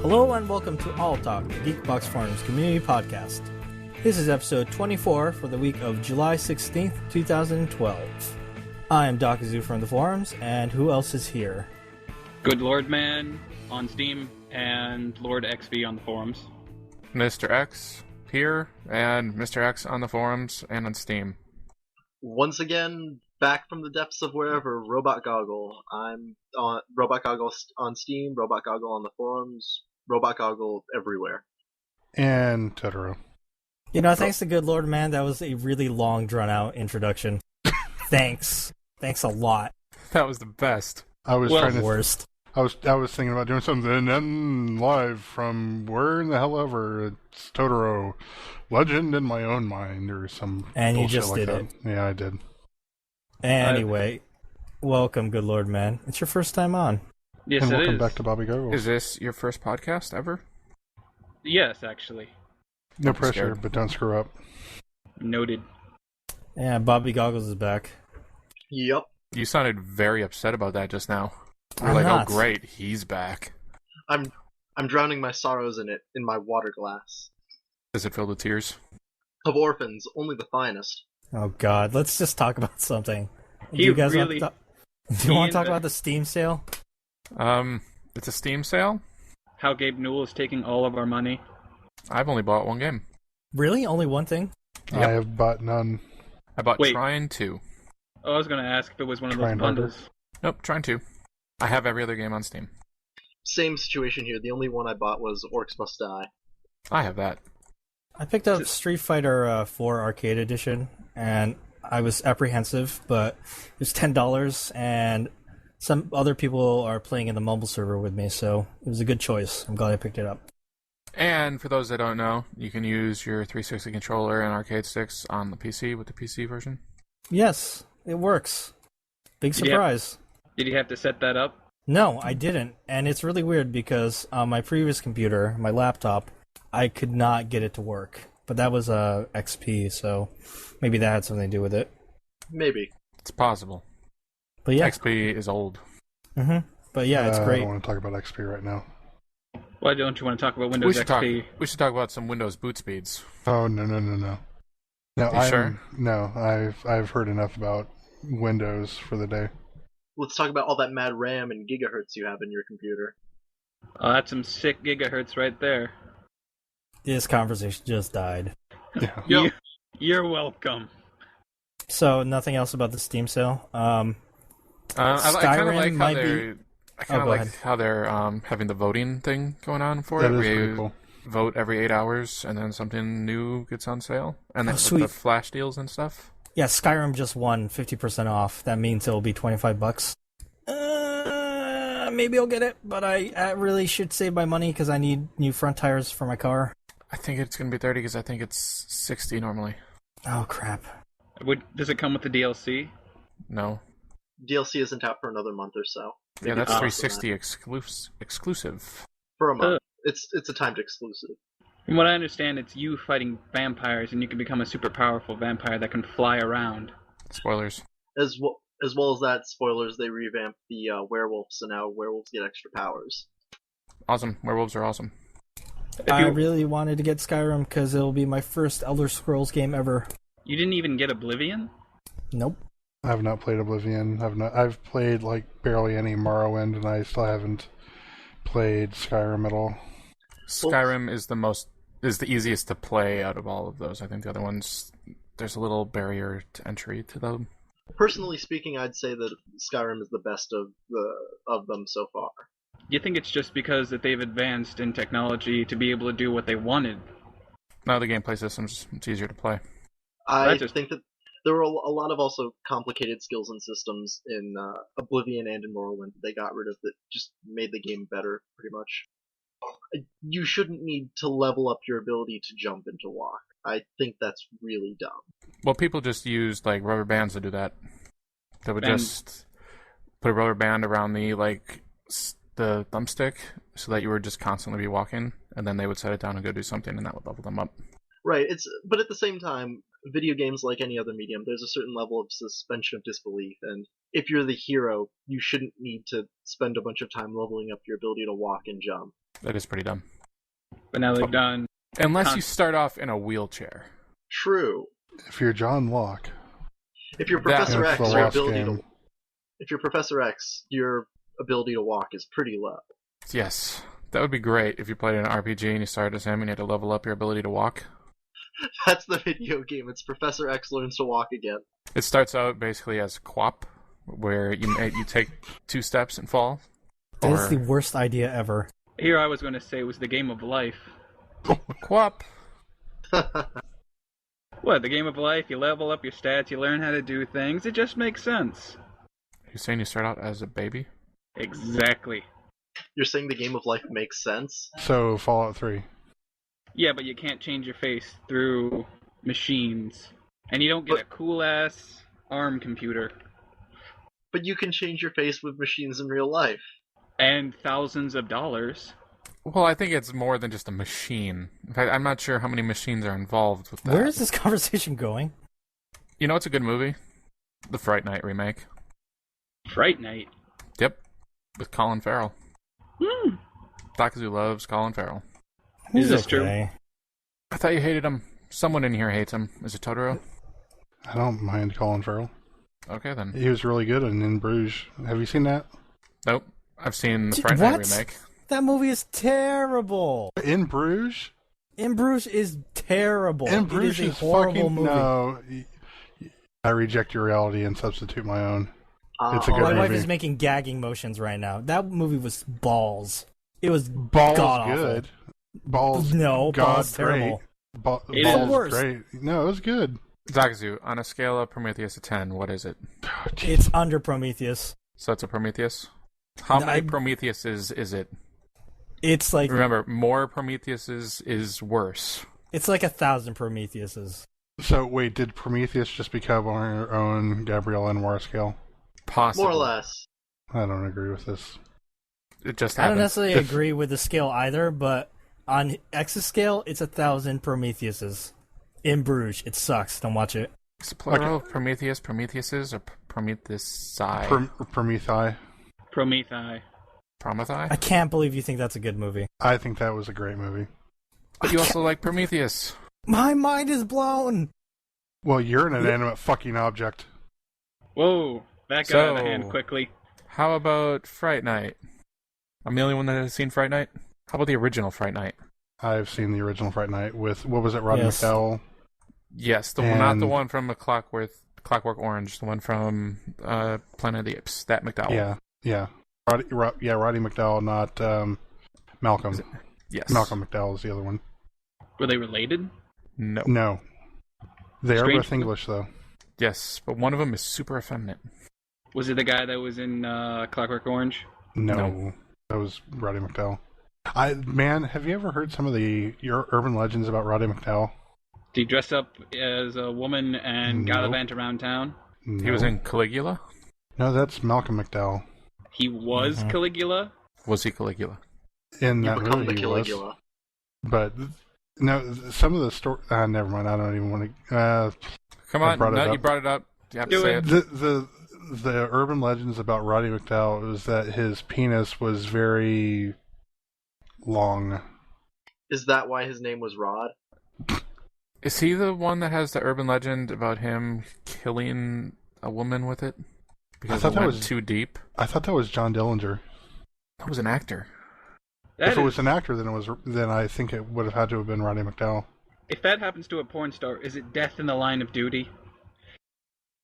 Hello and welcome to alltalk, the Geekbox Forums community podcast. This is episode 24 for the week of July 16th, 2012. I am Dakazu from the forums, and who else is here? GoodLordMan on Steam and Lord XV on the forums. Mr. X here, and Mr. X on the forums and on Steam. Once again, back from the depths of wherever, RobotGoggle. I'm on RobotGoggle on Steam, RobotGoggle on the forums, RobotGoggle everywhere. And Totoro. You know, thanks to GoodLordMan, that was a really long, drawn-out introduction. Thanks. Thanks a lot. That was the best. I was Worst. I was thinking about doing something, and then live from where in the hell ever, it's Totoro, Legend in My Own Mind, or some And you bullshit just like did that. it. Yeah, I did. Anyway, welcome, GoodLordMan. It's your first time on. Yes, And it welcome is. back to Bobby Goggles. Is this your first podcast ever? Yes, actually. No I'm pressure, scared. but don't screw up. Noted. Yeah, Bobby Goggles is back. Yep. You sounded very upset about that just now. You're I'm like, not. oh great, he's back. I'm drowning my sorrows in it, in my water glass. Is it filled with tears? Of orphans, only the finest. Oh god, let's just talk about something. He you guys really- want to want to talk the- about the Steam sale? It's a Steam sale? How Gabe Newell is taking all of our money. I've only bought one game. Really? Only one thing? Yep. I have bought none. I bought Wait. Trine 2. Oh, I was going to ask if it was one of those Trying harder. bundles. Nope, Trine 2. I have every other game on Steam. Same situation here. The only one I bought was Orcs Must Die. I have that. I picked up Street Fighter 4 Arcade Edition, and I was apprehensive, but it was $10, and some other people are playing in the Mumble server with me, so it was a good choice. I'm glad I picked it up. And for those that don't know, you can use your 360 controller and arcade sticks on the PC with the PC version. Yes, it works. Big Yep. surprise. Did you have to set that up? No, I didn't, and it's really weird because on my previous computer, my laptop, I could not get it to work. But that was XP, so maybe that had something to do with it. Maybe. It's possible. But yeah, XP is old. But yeah, it's I great. don't want to talk about XP right now. Why don't you want to talk about We Windows should, XP? we should talk about some Windows boot speeds. Oh, no. No, You sure? No, I've heard enough about Windows for the day. Let's talk about all that mad RAM and gigahertz you have in your computer. Oh, that's some sick gigahertz right there. This conversation just died. Yeah. Yep. You're welcome. So nothing else about the Steam sale. I kind of Skyrim like how might they're. be- I kind of go like ahead. how they're having the voting thing going on for That it. is where pretty you cool. vote every 8 hours, and then something new gets on sale, and then with sweet. the flash deals and stuff. Yeah, Skyrim just won 50% off. That means it'll be $25. Maybe I'll get it, but I really should save my money because I need new front tires for my car. I think it's gonna be 30 because I think it's 60 normally. Oh crap! Does it come with the DLC? No, DLC isn't out for another month or so. yeah, Maybe that's less than 360 exclusive. For a month. Uh. It's a timed exclusive. From what I understand, it's you fighting vampires, and you can become a super powerful vampire that can fly around. Spoilers. As well as that, spoilers, they revamped the werewolves, so now werewolves get extra powers. Awesome. Werewolves are awesome. I really wanted to get Skyrim because it'll be my first Elder Scrolls game ever. You didn't even get Oblivion? Nope. I have not played Oblivion. I've played like barely any Morrowind, and I still haven't played Skyrim at all. Skyrim is the easiest to play out of all of those. I think the other ones, there's a little barrier to entry to them. Personally speaking, I'd say that Skyrim is the best of them so far. You think it's just because that they've advanced in technology to be able to do what they wanted? No, the gameplay system's it's easier to play. I think that there were a lot of also complicated skills and systems in Oblivion and in Morrowind that they got rid of that just made the game better, pretty much. You shouldn't need to level up your ability to jump and to walk. I think that's really dumb. Well, people just used like rubber bands to do that. They would And- just put a rubber band around the thumbstick so that you would just constantly be walking, and then they would set it down and go do something, and that would level them up. Right, but at the same time, video games, like any other medium, there's a certain level of suspension of disbelief, and if you're the hero, you shouldn't need to spend a bunch of time leveling up your ability to walk and jump. That is pretty dumb. But now they've done... Unless you start off in a wheelchair. True. If you're John Locke. If you're Professor That's X, the your last ability game. to... If you're Professor X, your ability to walk is pretty low. Yes. That would be great if you played an RPG and you started as him and you had to level up your ability to walk. That's the video game. It's Professor X learns to walk again. It starts out basically as Quap, where you take 2 steps and fall. That is the worst idea ever. Here I was going to say was the game of life. Quap. What, the game of life? You level up your stats, you learn how to do things. It just makes sense. You're saying you start out as a baby? Exactly. You're saying the game of life makes sense? So, Fallout 3. Yeah, but you can't change your face through machines. And you don't get a cool-ass ARM computer. But you can change your face with machines in real life. And thousands of dollars. Well, I think it's more than just a machine. In fact, I'm not sure how many machines are involved with that. Where is this conversation going? You know what's a good movie? The Fright Night remake. Fright Night? Yep. With Colin Farrell. Dakazu loves Colin Farrell. Is this true? Okay. I thought you hated him. Someone in here hates him. Is it Totoro? I don't mind Colin Farrell. Okay, then. He was really good in Bruges. Have you seen that? Nope. I've seen the Fright Night What? remake. That movie is terrible. In Bruges? In Bruges is terrible. In Bruges it is a is horrible fucking... movie. No. I reject your reality and substitute my own. It's a good My movie. wife is making gagging motions right now. That movie was balls. It was Balls god-awful. good. Balls No, God Balls great. terrible. It Balls is worse. great. No, it was good. Dakazu, on a scale of Prometheus to 10, what is it? It's under Prometheus. So it's a Prometheus? How No, many Prometheuses is it? It's like Remember, more Prometheuses is worse. it's like 1,000 Prometheuses. So, wait, did Prometheus just become our own Gabrielle Anwar scale? Possibly. More or less. I don't agree with this. It just I don't happened. necessarily agree with the scale either, but on X's scale, it's 1,000 Prometheuses. In Bruges, it sucks. Don't watch it. Is it plural of Prometheus, Prometheuses, or Prometheusi? Prometheus. Prometheus. Prometheus? I can't believe you think that's a good movie. I think that was a great movie. But you also like Prometheus. My mind is blown. Well, you're an inanimate fucking object. Whoa, that got out of hand quickly. How about Fright Night? I'm the only one that has seen Fright Night. How about the original Fright Night? I've seen the original Fright Night with, what was it, Roddy Yes. McDowell? Yes, not the one from Clockwork Orange, the one from Planet of the Apes. That McDowell. Yeah. Roddy McDowell, not Malcolm. Yes. Malcolm McDowell is the other one. Were they related? No. No. They are Strange. both English, though. Yes, but one of them is super effeminate. Was it the guy that was in Clockwork Orange? No. That was Roddy McDowell. Man, have you ever heard some of your urban legends about Roddy McDowell? Did he dress up as a woman and Nope. gallivant around town? No. He was in Caligula? No, that's Malcolm McDowell. He was Caligula? Was he Caligula? In You that become movie, the he was. Caligula. But no, some of the story. Never mind. I don't even want to. Come I on, brought it no, up. you brought it up. You have Do to say it. it. The urban legends about Roddy McDowell is that his penis was very long. Is that why his name was Rod? Is he the one that has the urban legend about him killing a woman with it? Because thought it that went was- too deep? I thought that was John Dillinger. That was an actor. If it was an actor, then I think it would have had to have been Roddy McDowell. If that happens to a porn star, is it death in the line of duty?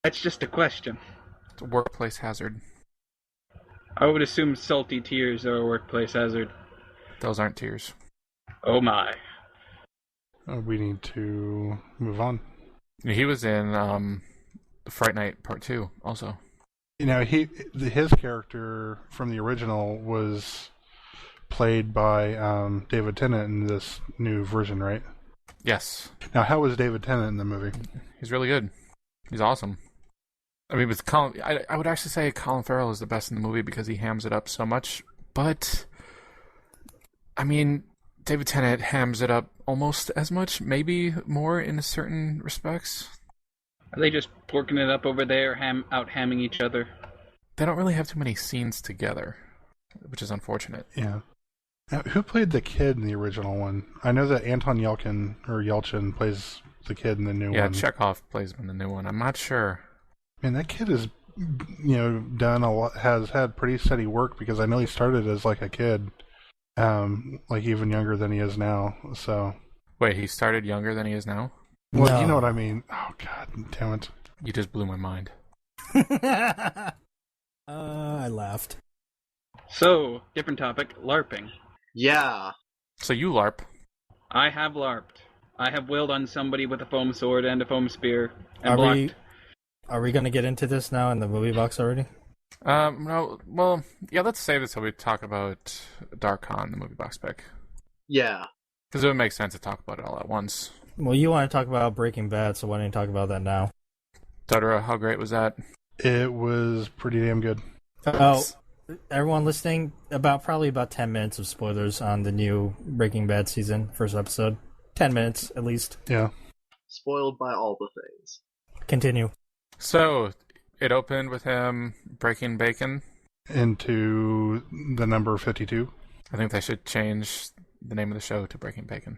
That's just a question. It's a workplace hazard. I would assume salty tears are a workplace hazard. Those aren't tears. Oh my. We need to move on. He was in Fright Night Part 2 also. You know, his character from the original was played by David Tennant in this new version, right? Yes. Now, how was David Tennant in the movie? He's really good. He's awesome. I mean, with Colin, I would actually say Colin Farrell is the best in the movie because he hams it up so much. But, I mean, David Tennant hams it up almost as much, maybe more in certain respects. Are they just porking it up over there, out hamming each other? They don't really have too many scenes together, which is unfortunate. Yeah. Now, who played the kid in the original one? I know that Anton Yelchin plays the kid in the new one. Yeah, Chekhov plays him in the new one. I'm not sure. Man, that kid is, done a lot, has had pretty steady work because I know he started as like a kid, like even younger than he is now. So. Wait, he started younger than he is now? Well, No. you know what I mean. Oh God, damn it! You just blew my mind. I laughed. So, different topic, LARPing. Yeah. So you LARP. I have LARPed. I have wailed on somebody with a foam sword and a foam spear and Are blocked. Are we going to get into this now in the movie box already? No, well, yeah, let's save this till we talk about Darkon, the movie box pick. Yeah. Because it would make sense to talk about it all at once. Well, you want to talk about Breaking Bad, so why don't you talk about that now? Totoro, how great was that? It was pretty damn good. Oh, everyone listening, probably about 10 minutes of spoilers on the new Breaking Bad season, first episode. 10 minutes, at least. Yeah. Spoiled by all the things. Continue. So, it opened with him breaking bacon. Into the number 52. I think they should change the name of the show to Breaking Bacon.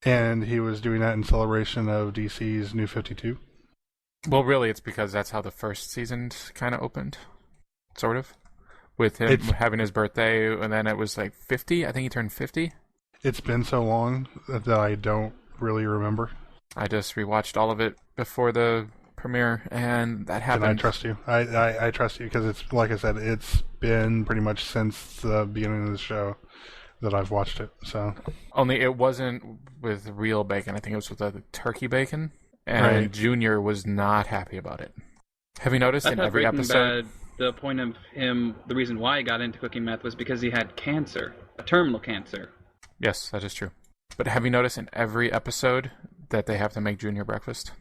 And he was doing that in celebration of DC's New 52. Well, really, it's because that's how the first season kind of opened. Sort of. With him having his birthday, and then it was like 50. I think he turned 50. It's been so long that I don't really remember. I just rewatched all of it before the premiere, and that happened. And I trust you. I trust you because it's, like I said, it's been pretty much since the beginning of the show that I've watched it. So Only it wasn't with real bacon. I think it was with the turkey bacon, and Right. Junior was not happy about it. Have you noticed I in thought every Breaking episode? Bad, the point of him, the reason why he got into cooking meth was because he had cancer, a terminal cancer. Yes, that is true. But have you noticed in every episode that they have to make Junior breakfast?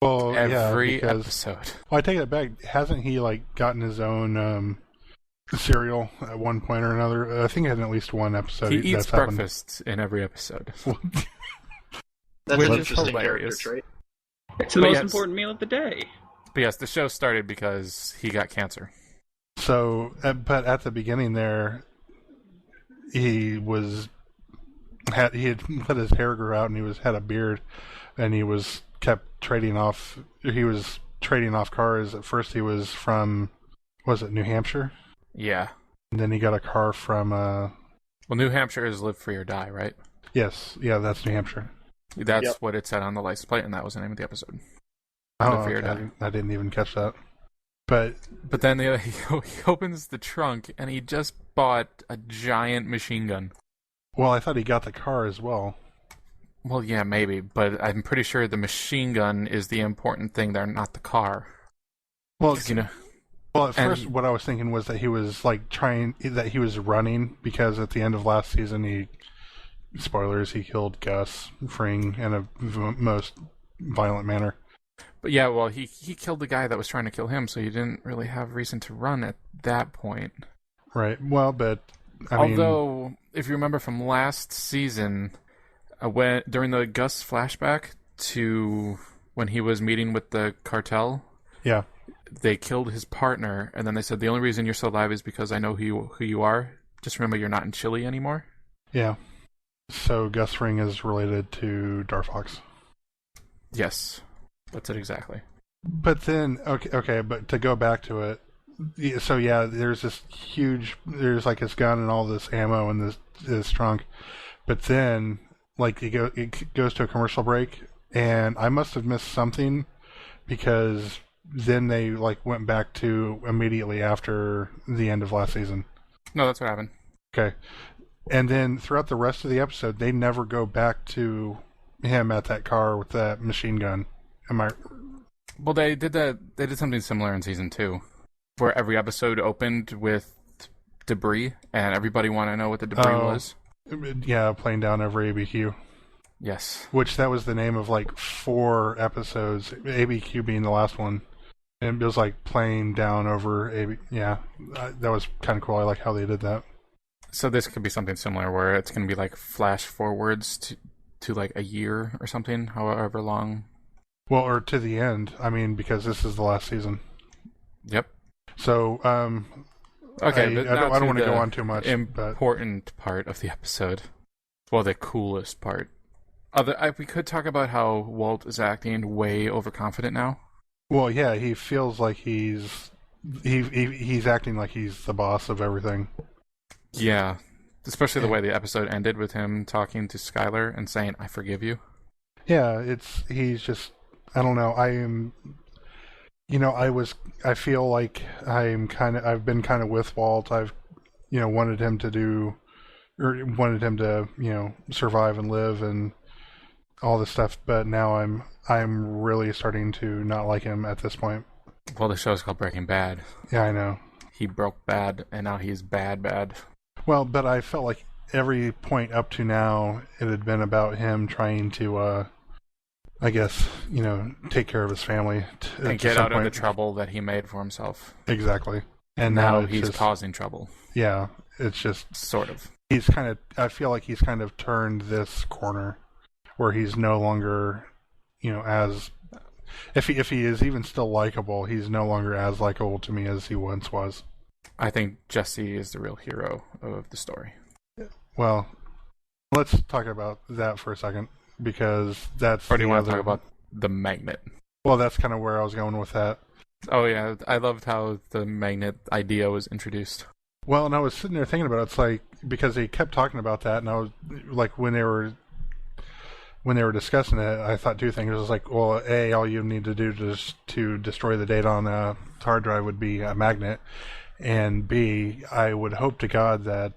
well, Every because, episode. Well, I take it back. Hasn't he like gotten his own cereal at one point or another? I think he had at least one episode. He eats that's happened. breakfast in every episode. That's Which an is interesting character hilarious. trait. It's the But most yes. important meal of the day. But yes, the show started because he got cancer. So, but at the beginning there, he had let his hair grow out and he had a beard, and he was trading off cars. At first, he was from, was it New Hampshire? Yeah. And then he got a car from Well, New Hampshire is live free or die, right? yes, yeah, that's New Hampshire. That's Yep. what it said on the license plate, and that was the name of the episode. Oh, Live free or okay. die. I didn't even catch that. But But then he opens the trunk, and he just bought a giant machine gun. well, I thought he got the car as well. Well, yeah, maybe, but I'm pretty sure the machine gun is the important thing there, not the car. Well, 'Cause, you know, Well, at And- first, what I was thinking was that he was he was running because at the end of last season, spoilers, he killed Gus Fring in a most violent manner. but yeah, well, he killed the guy that was trying to kill him, so he didn't really have reason to run at that point. Right. Well, but I mean, Although, if you remember from last season, during the Gus flashback to when he was meeting with the cartel, yeah, they killed his partner, and then they said the only reason you're still alive is because I know who you are. Just remember, you're not in Chile anymore. yeah. So Gus Fring is related to Darfox. Yes, that's it exactly. But then, okay, but to go back to it, so yeah, there's there's like his gun and all this ammo in this trunk, but then like it goes to a commercial break, and I must have missed something because then they like went back to immediately after the end of last season. No, that's what happened. Okay, and then throughout the rest of the episode, they never go back to him at that car with that machine gun. Am I? Well, they did that. They did something similar in season 2, where every episode opened with debris, and everybody wanted to know what the debris was. Yeah, playing down over ABQ. Yes. Which that was the name of like 4 episodes, ABQ being the last one. And it was like playing down over AB. Yeah, that was kind of cool. I like how they did that. So this could be something similar, where it's going to be like flash forwards to like a year or something, however long. Well, or to the end. I mean, because this is the last season. Yep. So, Okay, I but don't want to go on too much. Important part of the episode. Well, the coolest part. We could talk about how Walt is acting way overconfident now. Well, yeah, he feels like he's acting like he's the boss of everything. Yeah, especially the way the episode ended with him talking to Skylar and saying, "I forgive you." Yeah, he's just, I don't know. I feel like I've been kind of with Walt. I've, wanted him to survive and live and all this stuff, but now I'm really starting to not like him at this point. Well, the show's called Breaking Bad. Yeah, I know. He broke bad, and now he's bad. Well, but I felt like every point up to now, it had been about him trying to, I guess, take care of his family. And get out of the trouble that he made for himself. Exactly. And now he's causing trouble. Yeah, it's just... Sort of. I feel like he's kind of turned this corner where he's no longer, as... If he is even still likable, he's no longer as likable to me as he once was. I think Jesse is the real hero of the story. Well, let's talk about that for a second, because that's... Or do you want to talk about the magnet? Well, that's kind of where I was going with that. Oh, yeah. I loved how the magnet idea was introduced. Well, and I was sitting there thinking about it. It's like, because they kept talking about that, and I was like, when they were discussing it, I thought two things. It was like, well, A, all you need to do to destroy the data on a hard drive would be a magnet, and B, I would hope to God that,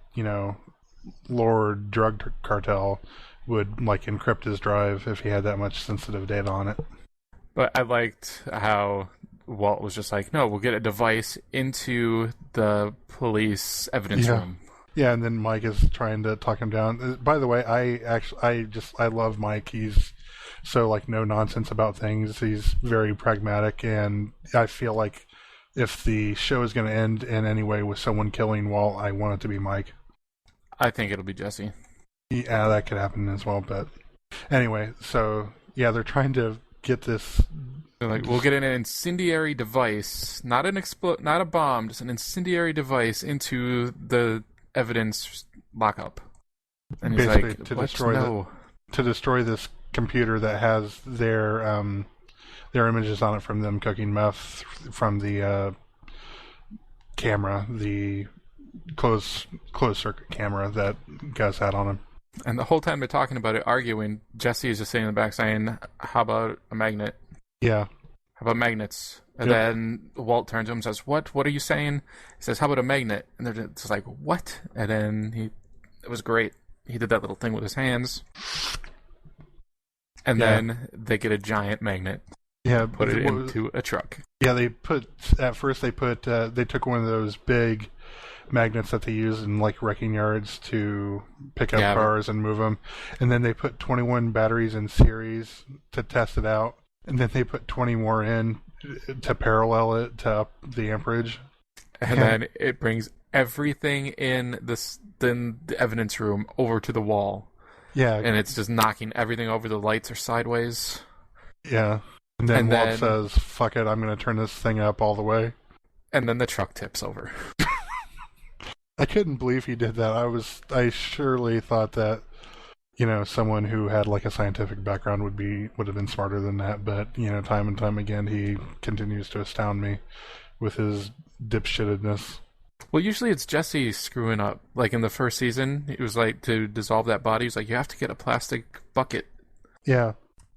Lord Drug Cartel would, encrypt his drive if he had that much sensitive data on it. But I liked how Walt was just like, no, we'll get a device into the police evidence room. Yeah, and then Mike is trying to talk him down. By the way, I love Mike. He's so no nonsense about things. He's very pragmatic, and I feel like if the show is going to end in any way with someone killing Walt, I want it to be Mike. I think it'll be Jesse. Yeah, that could happen as well. But anyway, so yeah, they're trying to get this. We'll get an incendiary device, not a bomb, just an incendiary device into the evidence lockup. And he's basically like, to destroy this computer that has their images on it from them cooking meth from the camera, the closed circuit camera that Gus had on him. And the whole time they're talking about it, arguing, Jesse is just sitting in the back saying, "How about a magnet?" Yeah. "How about magnets?" And then Walt turns to him and says, "What? What are you saying?" He says, "How about a magnet?" And they're just like, "What?" And then it was great. He did that little thing with his hands. And then they get a giant magnet. Yeah. Put it into a truck. Yeah, they took one of those big magnets that they use in wrecking yards to pick up cars and move them. And then they put 21 batteries in series to test it out. And then they put 20 more in to parallel it to up the amperage. And then it brings everything in the evidence room over to the wall. Yeah. And it's just knocking everything over. The lights are sideways. Yeah. And then Walt says, "Fuck it, I'm going to turn this thing up all the way." And then the truck tips over. I couldn't believe he did that. I surely thought that, someone who had a scientific background would have been smarter than that, but time and time again he continues to astound me with his dipshittedness. Well, usually it's Jesse screwing up. In the first season, it was to dissolve that body, he's like, "You have to get a plastic bucket." Yeah.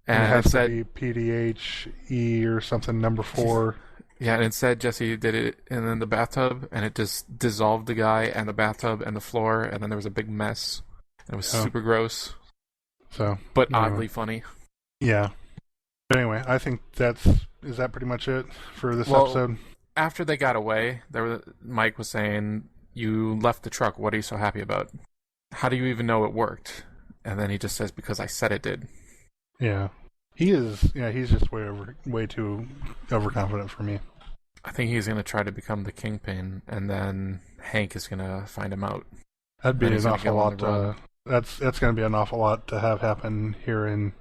And it has to be PDHE or something, number 4. Yeah, and instead Jesse did it in the bathtub, and it just dissolved the guy and the bathtub and the floor, and then there was a big mess. It was super gross. But oddly funny. Yeah. But anyway, I think is that pretty much it for this episode? After they got away, Mike was saying, "You left the truck. What are you so happy about? How do you even know it worked?" And then he just says, "Because I said it did." Yeah. He's just way too overconfident for me. I think he's going to try to become the kingpin, and then Hank is going to find him out. That'd be an awful lot. That's going to be an awful lot to have happen here in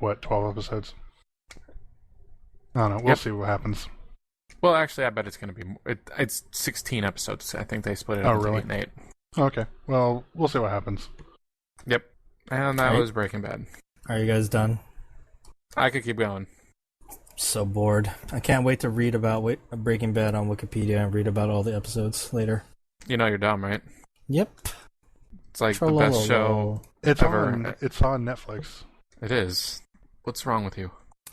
12 episodes. I don't know. We'll see what happens. Well, actually, I bet it's going to be. It's 16 episodes. I think they split it up into really? 8 and 8. Okay. Well, we'll see what happens. Yep. And that Right. was Breaking Bad. Are you guys done? I could keep going. So bored. I can't wait to read about Breaking Bad on Wikipedia and read about all the episodes later. You know you're dumb, right? Yep. It's like the best show It's ever. on Netflix. It is. What's wrong with you?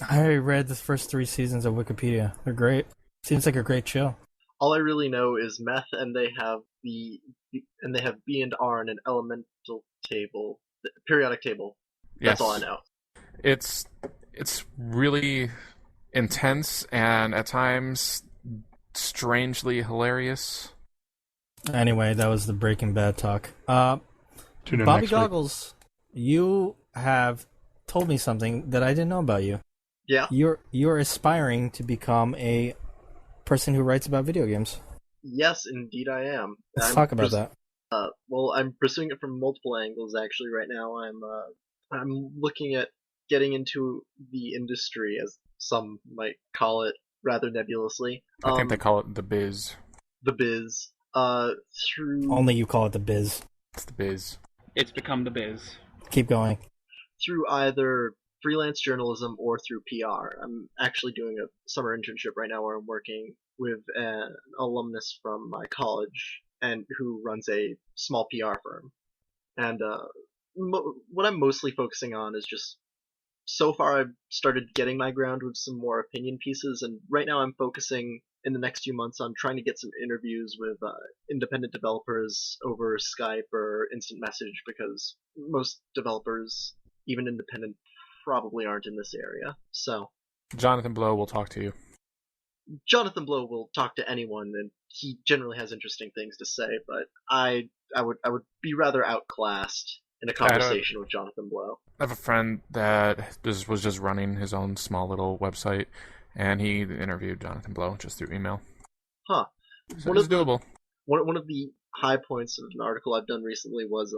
I already read the first 3 seasons of Wikipedia. They're great. Seems like a great show. All I really know is meth, and they have B and R in an elemental table, periodic table. That's Yes. all I know. It's really intense and at times strangely hilarious. Anyway, that was the Breaking Bad talk. Tune in Bobby next week. Goggles, you have told me something that I didn't know about you. Yeah. You're aspiring to become a person who writes about video games. Yes, indeed I am. Let's talk about that. Well, I'm pursuing it from multiple angles actually right now. I'm looking at getting into the industry, as some might call it, rather nebulously. I think they call it the biz. The biz. Through Only you call it the biz. It's the biz. It's become the biz. Keep going. through either freelance journalism or through PR. I'm actually doing a summer internship right now where I'm working with an alumnus from my college and who runs a small PR firm. And what I'm mostly focusing on is just, so far I've started getting my ground with some more opinion pieces, and right now I'm focusing in the next few months on trying to get some interviews with independent developers over Skype or instant message, because most developers, even independent, probably aren't in this area. So Jonathan Blow will talk to you. Jonathan Blow will talk to anyone, and he generally has interesting things to say, but I would be rather outclassed in a conversation with Jonathan Blow. I have a friend that was just running his own small little website, and he interviewed Jonathan Blow just through email. Huh. So it's doable. One of the high points of an article I've done recently was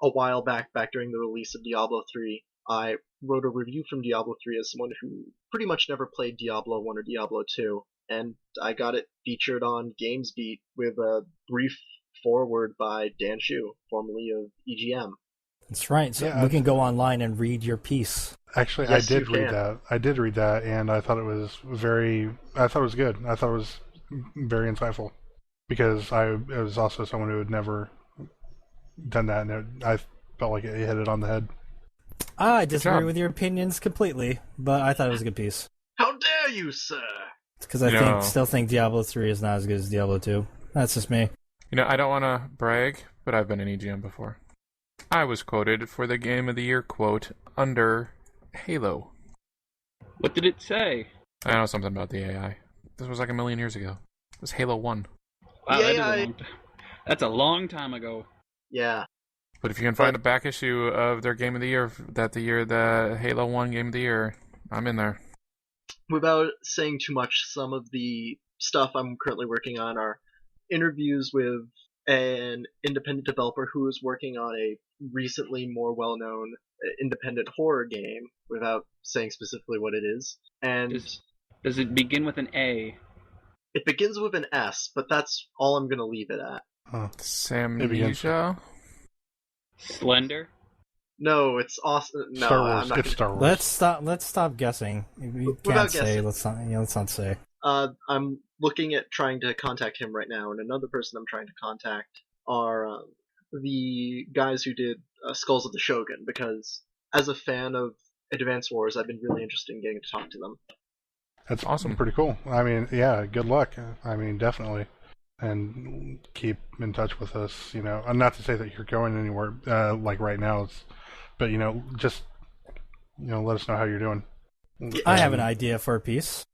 a while back during the release of Diablo 3. I wrote a review from Diablo 3 as someone who pretty much never played Diablo 1 or Diablo 2, and I got it featured on GamesBeat with a brief foreword by Dan Shu, formerly of EGM. That's right. So Yeah, we can go online and read your piece. Actually, Yes, I did you read can. that. I did read that, and I thought it was I thought it was good. I thought it was very insightful, because I was also someone who had never done that, and I felt like it hit it on the head. I disagree job. with your opinions completely, but I thought it was a good piece. How dare you, sir! Because I No. still think Diablo 3 is not as good as Diablo 2. That's just me. You know, I don't want to brag, but I've been in EGM before. I was quoted for the Game of the Year quote under Halo. What did it say? I know something about the AI. This was like a million years ago. It was Halo 1. Wow, Yeah, that's a long time ago. Yeah. But if you can find a back issue of their Game of the Year, the Halo 1 Game of the Year, I'm in there. Without saying too much, some of the stuff I'm currently working on are interviews with an independent developer who is working on a recently more well-known independent horror game, without saying specifically what it is. And Does it begin with an A? it begins with an S, but that's all I'm going to leave it at. Samnesia? Slender? No, it's awesome. No, Star I'm Wars. not It's gonna... Star Wars. Let's stop guessing. We Without can't say. guessing. Let's not say. I'm looking at trying to contact him right now, and another person I'm trying to contact are the guys who did Skulls of the Shogun, because as a fan of Advance Wars, I've been really interested in getting to talk to them. That's Awesome. Pretty cool. I mean, yeah, good luck. I mean, definitely. And keep in touch with us, you know. Not to say that you're going anywhere, like right now, but, you know, just, you know, let us know how you're doing. I have an idea for a piece.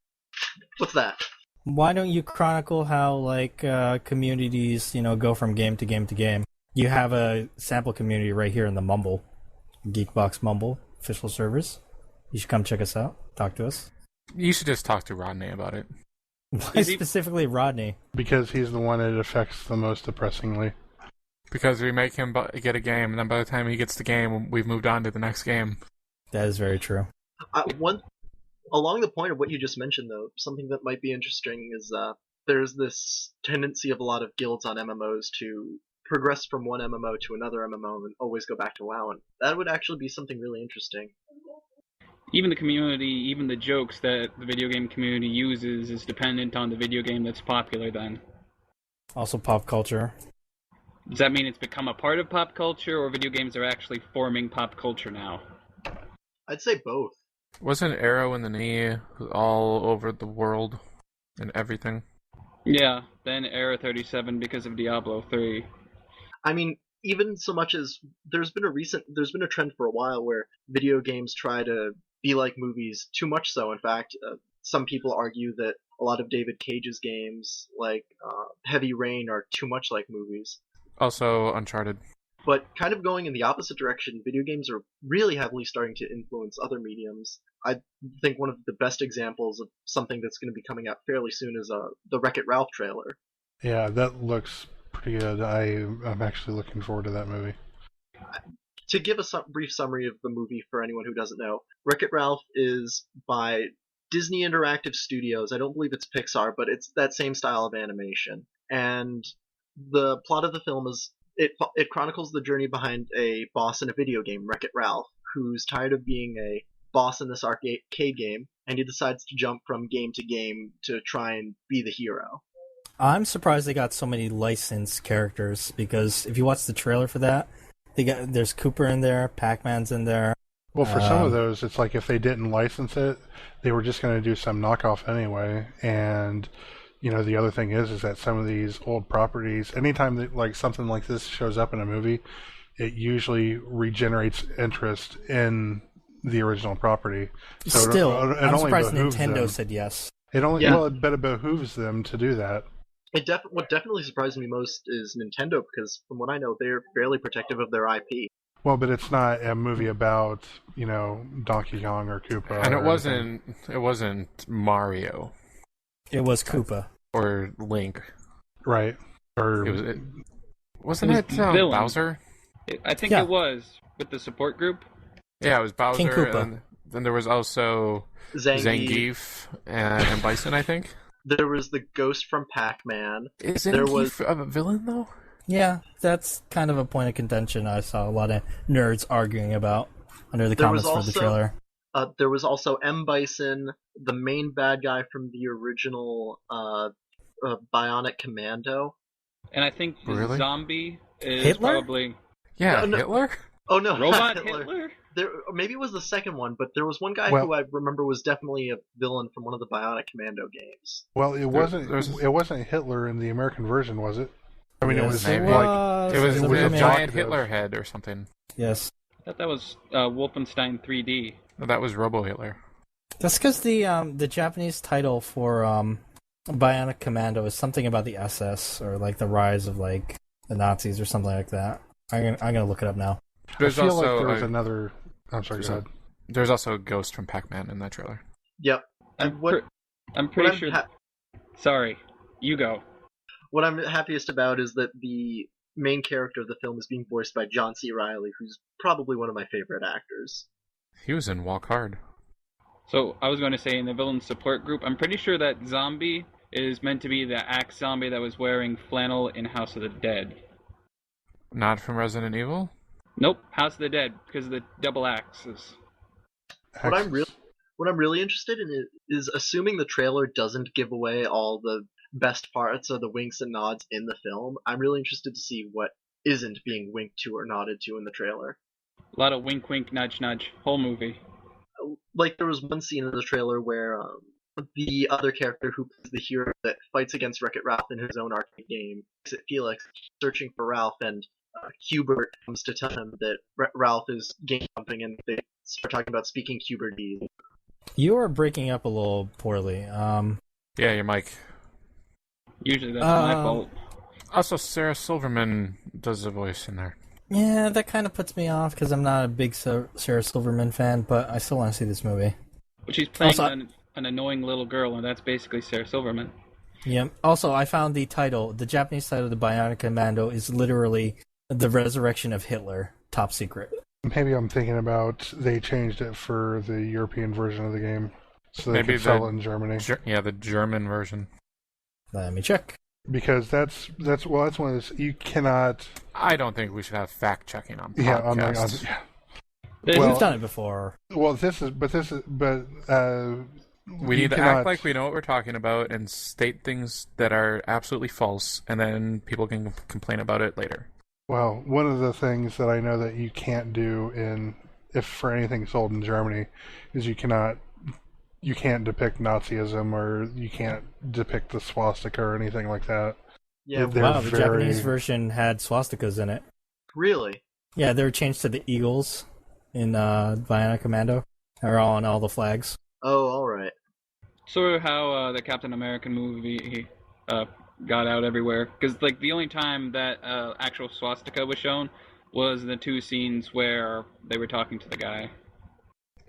What's that? Why don't you chronicle how communities, go from game to game to game? You have a sample community right here in the Mumble, Geekbox Mumble official servers. You should come check us out. Talk to us. You should just talk to Rodney about it. Why specifically Rodney? Because he's the one it affects the most depressingly. Because we make him get a game, and then by the time he gets the game, we've moved on to the next game. That is very true. One Along the point of what you just mentioned, though, something that might be interesting is there's this tendency of a lot of guilds on MMOs to progress from one MMO to another MMO and always go back to WoW, and that would actually be something really interesting. Even the community, even the jokes that the video game community uses is dependent on the video game that's popular then. Also pop culture. Does that mean it's become a part of pop culture, or video games are actually forming pop culture now? I'd say both. Wasn't Arrow in the Knee all over the world and everything? Yeah, then Era 37 because of Diablo 3. I mean, even so much as there's been a trend for a while where video games try to be like movies, too much so. In fact, some people argue that a lot of David Cage's games, like Heavy Rain, are too much like movies. Also, Uncharted. But kind of going in the opposite direction, video games are really heavily starting to influence other mediums. I think one of the best examples of something that's going to be coming out fairly soon is the Wreck-It Ralph trailer. Yeah, that looks pretty good. I'm actually looking forward to that movie. To give a brief summary of the movie for anyone who doesn't know, Wreck-It Ralph is by Disney Interactive Studios. I don't believe it's Pixar, but it's that same style of animation. And the plot of the film is it chronicles the journey behind a boss in a video game, Wreck-It Ralph, who's tired of being a boss in this arcade game, and he decides to jump from game to game to try and be the hero. I'm surprised they got so many licensed characters, because if you watch the trailer for that, there's Cooper in there, Pac-Man's in there. Well, for some of those, it's like if they didn't license it, they were just going to do some knockoff anyway. And the other thing is that some of these old properties, anytime that like something like this shows up in a movie, it usually regenerates interest in the original property. So Still, I'm surprised behooves Nintendo them. said yes. It behooves them to do that. What definitely surprised me most is Nintendo, because from what I know, they're fairly protective of their IP. Well, but it's not a movie about Donkey Kong or Koopa. And it wasn't Mario It was Koopa. or Link. Right. Or wasn't it Bowser? I think Yeah. it was, with the support group. Yeah, it was Bowser. King Koopa. And then there was also Zangief and Bison, I think. There was the ghost from Pac-Man. Is There Zangief a villain, though? Yeah, that's kind of a point of contention I saw a lot of nerds arguing about under the There comments was for the trailer. There was also M. Bison, the main bad guy from the original Bionic Commando. And I think the Really? zombie is Hitler? probably Yeah, No. Hitler? Oh no, Robot not Hitler? Maybe it was the second one, but there was one guy Well- who I remember was definitely a villain from one of the Bionic Commando games. Well, it wasn't. there's- It wasn't Hitler in the American version, was it? I mean, it Yes, was maybe. like It was It a was a giant evocative. Hitler head or something. Yes. I thought that was Wolfenstein 3D. No, that was Robo Hitler. That's because the Japanese title for Bionic Commando is something about the SS, or like the rise of like the Nazis or something like that. I'm gonna look it up now. There's I feel also like there was another. I'm sorry. Go ahead. there's also a ghost from Pac-Man in that trailer. Yep. I'm And what pretty I'm sure. ha- Sorry, you go. what I'm happiest about is that the main character of the film is being voiced by John C. Reilly, who's probably one of my favorite actors. He was in Walk Hard. So I was going to say in the villain support group, I'm pretty sure that zombie is meant to be the axe zombie that was wearing flannel in House of the Dead. Not from Resident Evil? Nope, House of the Dead because of the double axes. What I'm really interested in is assuming the trailer doesn't give away all the best parts or the winks and nods in the film. I'm really interested to see what isn't being winked to or nodded to in the trailer. A lot of wink, wink, nudge, nudge. Whole movie. Like there was one scene in the trailer where the other character who plays the hero that fights against Wreck-It Ralph in his own arcade game, Felix, searching for Ralph, and Hubert comes to tell him that Ralph is game jumping, and they start talking about speaking Hubertese. You are breaking up a little poorly. Yeah, your mic. Usually that's my fault. Also, Sarah Silverman does the voice in there. Yeah, that kind of puts me off because I'm not a big Sarah Silverman fan, but I still want to see this movie. But she's playing Also- an annoying little girl, and that's basically Sarah Silverman. Yeah. Also, I found the title. The Japanese title of the Bionic Commando is literally The Resurrection of Hitler. Top secret. Maybe I'm thinking about they changed it for the European version of the game. so they Maybe could sell it in Germany. Yeah, the German version. Let me check. Because that's one of those you cannot. I don't think we should have fact checking on Yeah, podcasts. yeah. We've done it before. Well, We need to act like we know what we're talking about and state things that are absolutely false, and then people can complain about it later. Well, one of the things that I know that you can't do if for anything sold in Germany is you can't depict Nazism, or you can't depict the swastika or anything like that. Yeah, Wow, the Japanese version had swastikas in it. really? Yeah, they were changed to the eagles in Bionic Commando. They're all on all the flags. Oh, all right. Sort of how the Captain American movie got out everywhere. Because like the only time that actual swastika was shown was the 2 scenes where they were talking to the guy.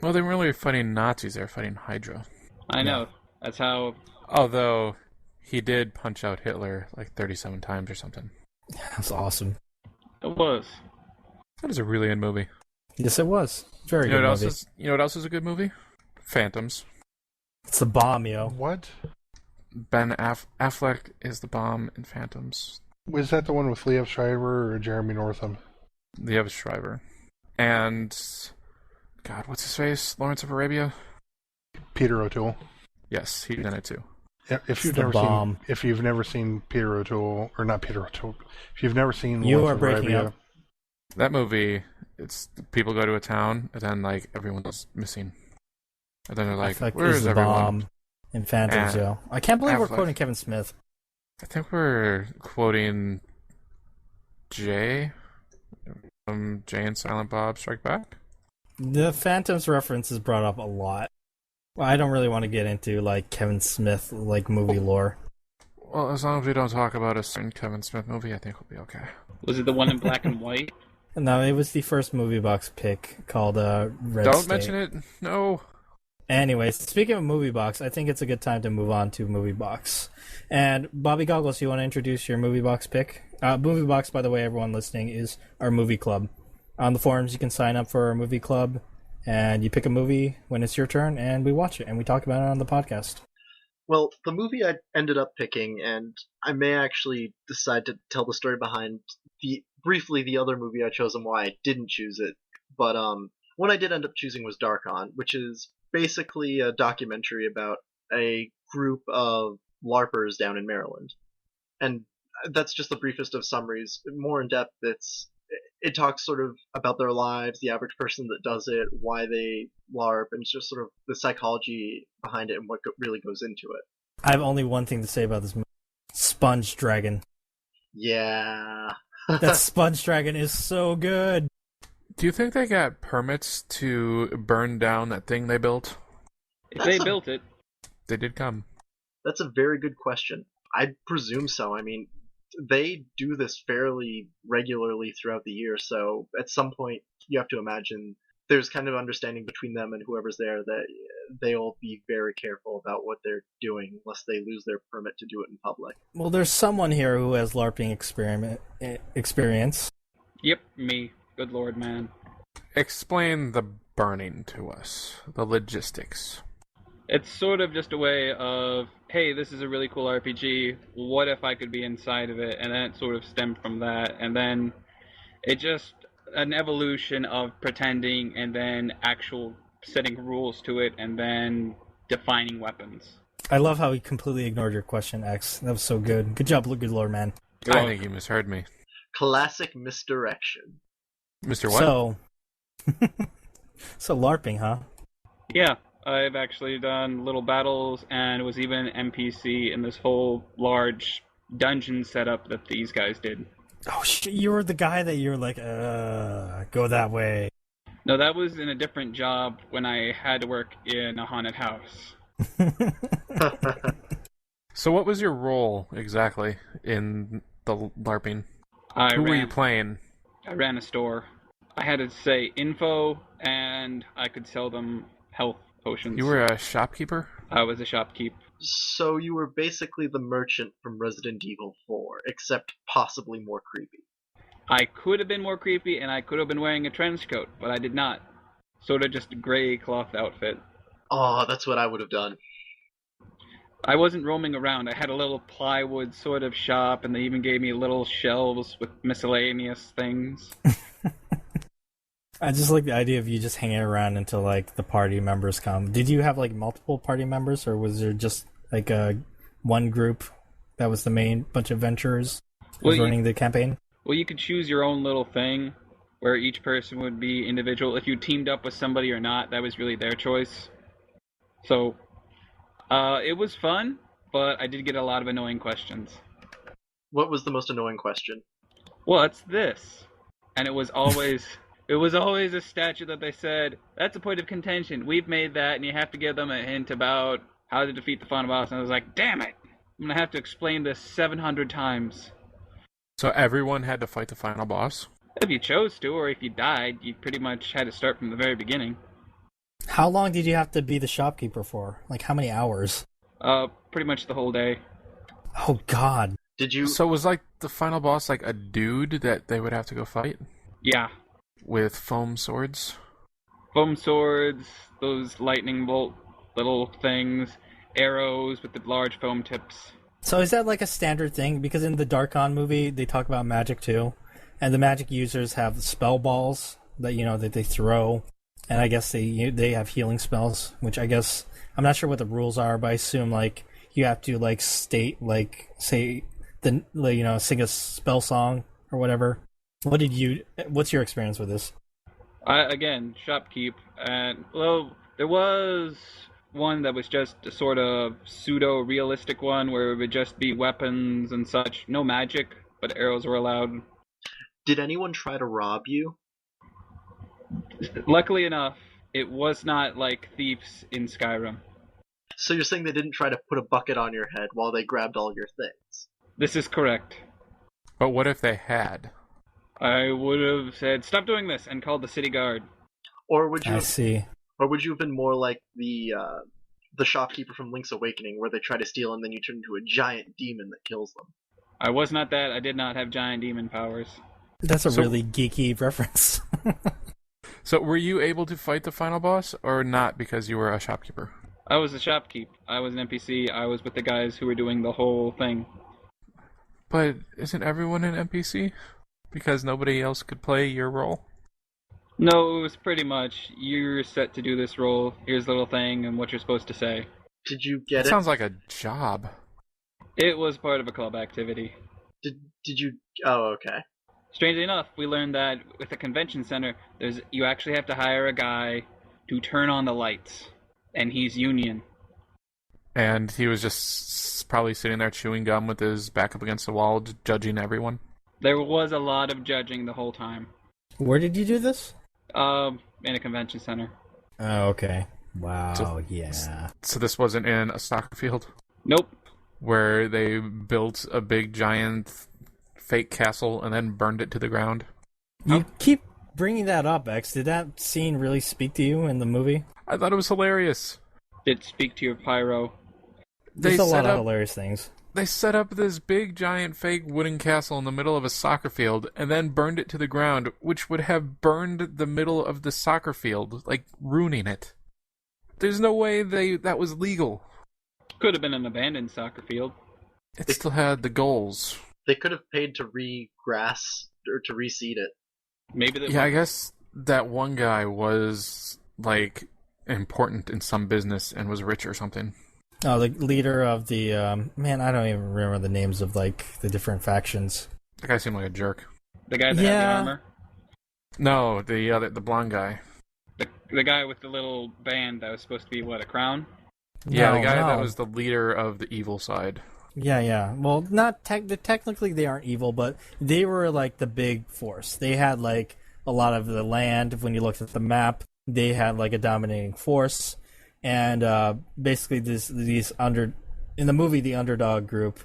Well, they weren't really fighting Nazis, they were fighting Hydra. I know. That's how... Although, he did punch out Hitler like 37 times or something. That's awesome. It was. That is a really good movie. Yes, it was. Very good movie. You know what else is a good movie? Phantoms. It's a bomb, yo. What? Ben Affleck is the bomb in Phantoms. Was that the one with Liev Schreiber or Jeremy Northam? Liev Schreiber. And... God, what's his face? Lawrence of Arabia? Peter O'Toole. Yes, he's in it too. If you've never seen Peter O'Toole, or not Peter O'Toole, if you've never seen You Lawrence are of breaking Arabia, up. That movie, it's people go to a town, and then like everyone's missing. And then they're like, Affleck where is is the everyone? bomb in Phantoms, And yo. I can't believe we're Affleck. quoting Kevin Smith. I think we're quoting Jay from Jay and Silent Bob Strike Back. The Phantoms reference is brought up a lot. Well, I don't really want to get into like Kevin Smith like movie lore. Well, as long as we don't talk about a certain Kevin Smith movie, I think we'll be okay. Was it the one in black and white? No, it was the first movie box pick called Red Don't State. mention it. No. Anyways, speaking of movie box, I think it's a good time to move on to movie box. And Bobby Goggles, you want to introduce your movie box pick? Movie box, by the way, everyone listening, is our movie club. On the forums, you can sign up for our movie club, and you pick a movie when it's your turn, and we watch it, and we talk about it on the podcast. Well, the movie I ended up picking, and I may actually decide to tell the story behind briefly the other movie I chose and why I didn't choose it. But what I did end up choosing was Dark On, which is basically a documentary about a group of LARPers down in Maryland. And that's just the briefest of summaries. More in depth, it talks sort of about their lives, the average person that does it, why they LARP, and it's just sort of the psychology behind it and what really goes into it. I have only one thing to say about this movie. Sponge Dragon. Yeah. That Sponge Dragon is so good. Do you think they got permits to burn down that thing they built? If they built it. They did come. That's a very good question. I presume so. I mean, they do this fairly regularly throughout the year, so at some point you have to imagine there's kind of understanding between them and whoever's there that they'll be very careful about what they're doing lest they lose their permit to do it in public. Well, there's someone here who has LARPing experience. Yep, me. Good lord, man. Explain the burning to us. The logistics. It's sort of just a way of, hey, this is a really cool RPG, what if I could be inside of it? And then it sort of stemmed from that, and then it just an evolution of pretending and then actual setting rules to it and then defining weapons. I love how he completely ignored your question, X. That was so good. Good job, good lord, man. I think you misheard me. Classic misdirection. Mr. What? So LARPing, huh? Yeah, I've actually done little battles and was even an NPC in this whole large dungeon setup that these guys did. Oh, you were the guy that you're like, go that way. No, that was in a different job when I had to work in a haunted house. So what was your role exactly in the LARPing? Who were you playing? I ran a store. I had to say info, and I could sell them health potions. You were a shopkeeper? I was a shopkeep. So you were basically the merchant from Resident Evil 4, except possibly more creepy. I could have been more creepy, and I could have been wearing a trench coat, but I did not. Sort of just a gray cloth outfit. Oh, that's what I would have done. I wasn't roaming around. I had a little plywood sort of shop, and they even gave me little shelves with miscellaneous things. I just like the idea of you just hanging around until like the party members come. Did you have like multiple party members, or was there just like one group that was the main bunch of adventurers running the campaign? Well, you could choose your own little thing, where each person would be individual. If you teamed up with somebody or not, that was really their choice. So, it was fun, but I did get a lot of annoying questions. What was the most annoying question? What's this? And it was always a statue that they said, that's a point of contention. We've made that, and you have to give them a hint about how to defeat the final boss. And I was like, damn it! I'm going to have to explain this 700 times. So everyone had to fight the final boss? If you chose to, or if you died, you pretty much had to start from the very beginning. How long did you have to be the shopkeeper for? Like, how many hours? Pretty much the whole day. Oh, God. Did you... So was like the final boss like a dude that they would have to go fight? Yeah. With foam swords? Foam swords, those lightning bolt little things, arrows with the large foam tips. So is that like a standard thing? Because in the Darkon movie, they talk about magic too. And the magic users have spell balls that, that they throw. And I guess they have healing spells, which I guess, I'm not sure what the rules are, but I assume like you have to like state, like say, sing a spell song or whatever. What's your experience with this? Again, shopkeep. And, well, there was one that was just a sort of pseudo-realistic one where it would just be weapons and such. No magic, but arrows were allowed. Did anyone try to rob you? Luckily enough, it was not like thieves in Skyrim. So you're saying they didn't try to put a bucket on your head while they grabbed all your things? This is correct. But what if they had? I would have said, stop doing this, and called the city guard. Or would you I see. Or would you have been more like the shopkeeper from Link's Awakening, where they try to steal and then you turn into a giant demon that kills them? I was not that. I did not have giant demon powers. That's a really geeky reference. So were you able to fight the final boss, or not because you were a shopkeeper? I was a shopkeep. I was an NPC. I was with the guys who were doing the whole thing. But isn't everyone an NPC? Because nobody else could play your role? No, it was pretty much, you're set to do this role, here's the little thing, and what you're supposed to say. Did you get it? Sounds like a job. It was part of a club activity. Did you... Oh, okay. Strangely enough, we learned that with the convention center, you actually have to hire a guy to turn on the lights, and he's union. And he was just probably sitting there chewing gum with his back up against the wall, judging everyone? There was a lot of judging the whole time. Where did you do this? In a convention center. Oh, okay. Wow, yeah. So this wasn't in a soccer field? Nope. Where they built a big giant fake castle and then burned it to the ground? You keep bringing that up, X. Did that scene really speak to you in the movie? I thought it was hilarious. Did speak to your pyro. There's a lot of hilarious things. They set up this big, giant, fake wooden castle in the middle of a soccer field and then burned it to the ground, which would have burned the middle of the soccer field, like, ruining it. There's no way that was legal. Could have been an abandoned soccer field. It still had the goals. They could have paid to re-grass, or to reseed it. Maybe that. Yeah, I guess that one guy was, like, important in some business and was rich or something. Oh, the leader of the, man, I don't even remember the names of, like, the different factions. That guy seemed like a jerk. The guy that had the armor? No, the blonde guy. The guy with the little band that was supposed to be, what, a crown? Yeah, the guy that was the leader of the evil side. Yeah. Well, not technically they aren't evil, but they were, like, the big force. They had, like, a lot of the land. When you looked at the map, they had, like, a dominating force. And basically, in the movie, the underdog group,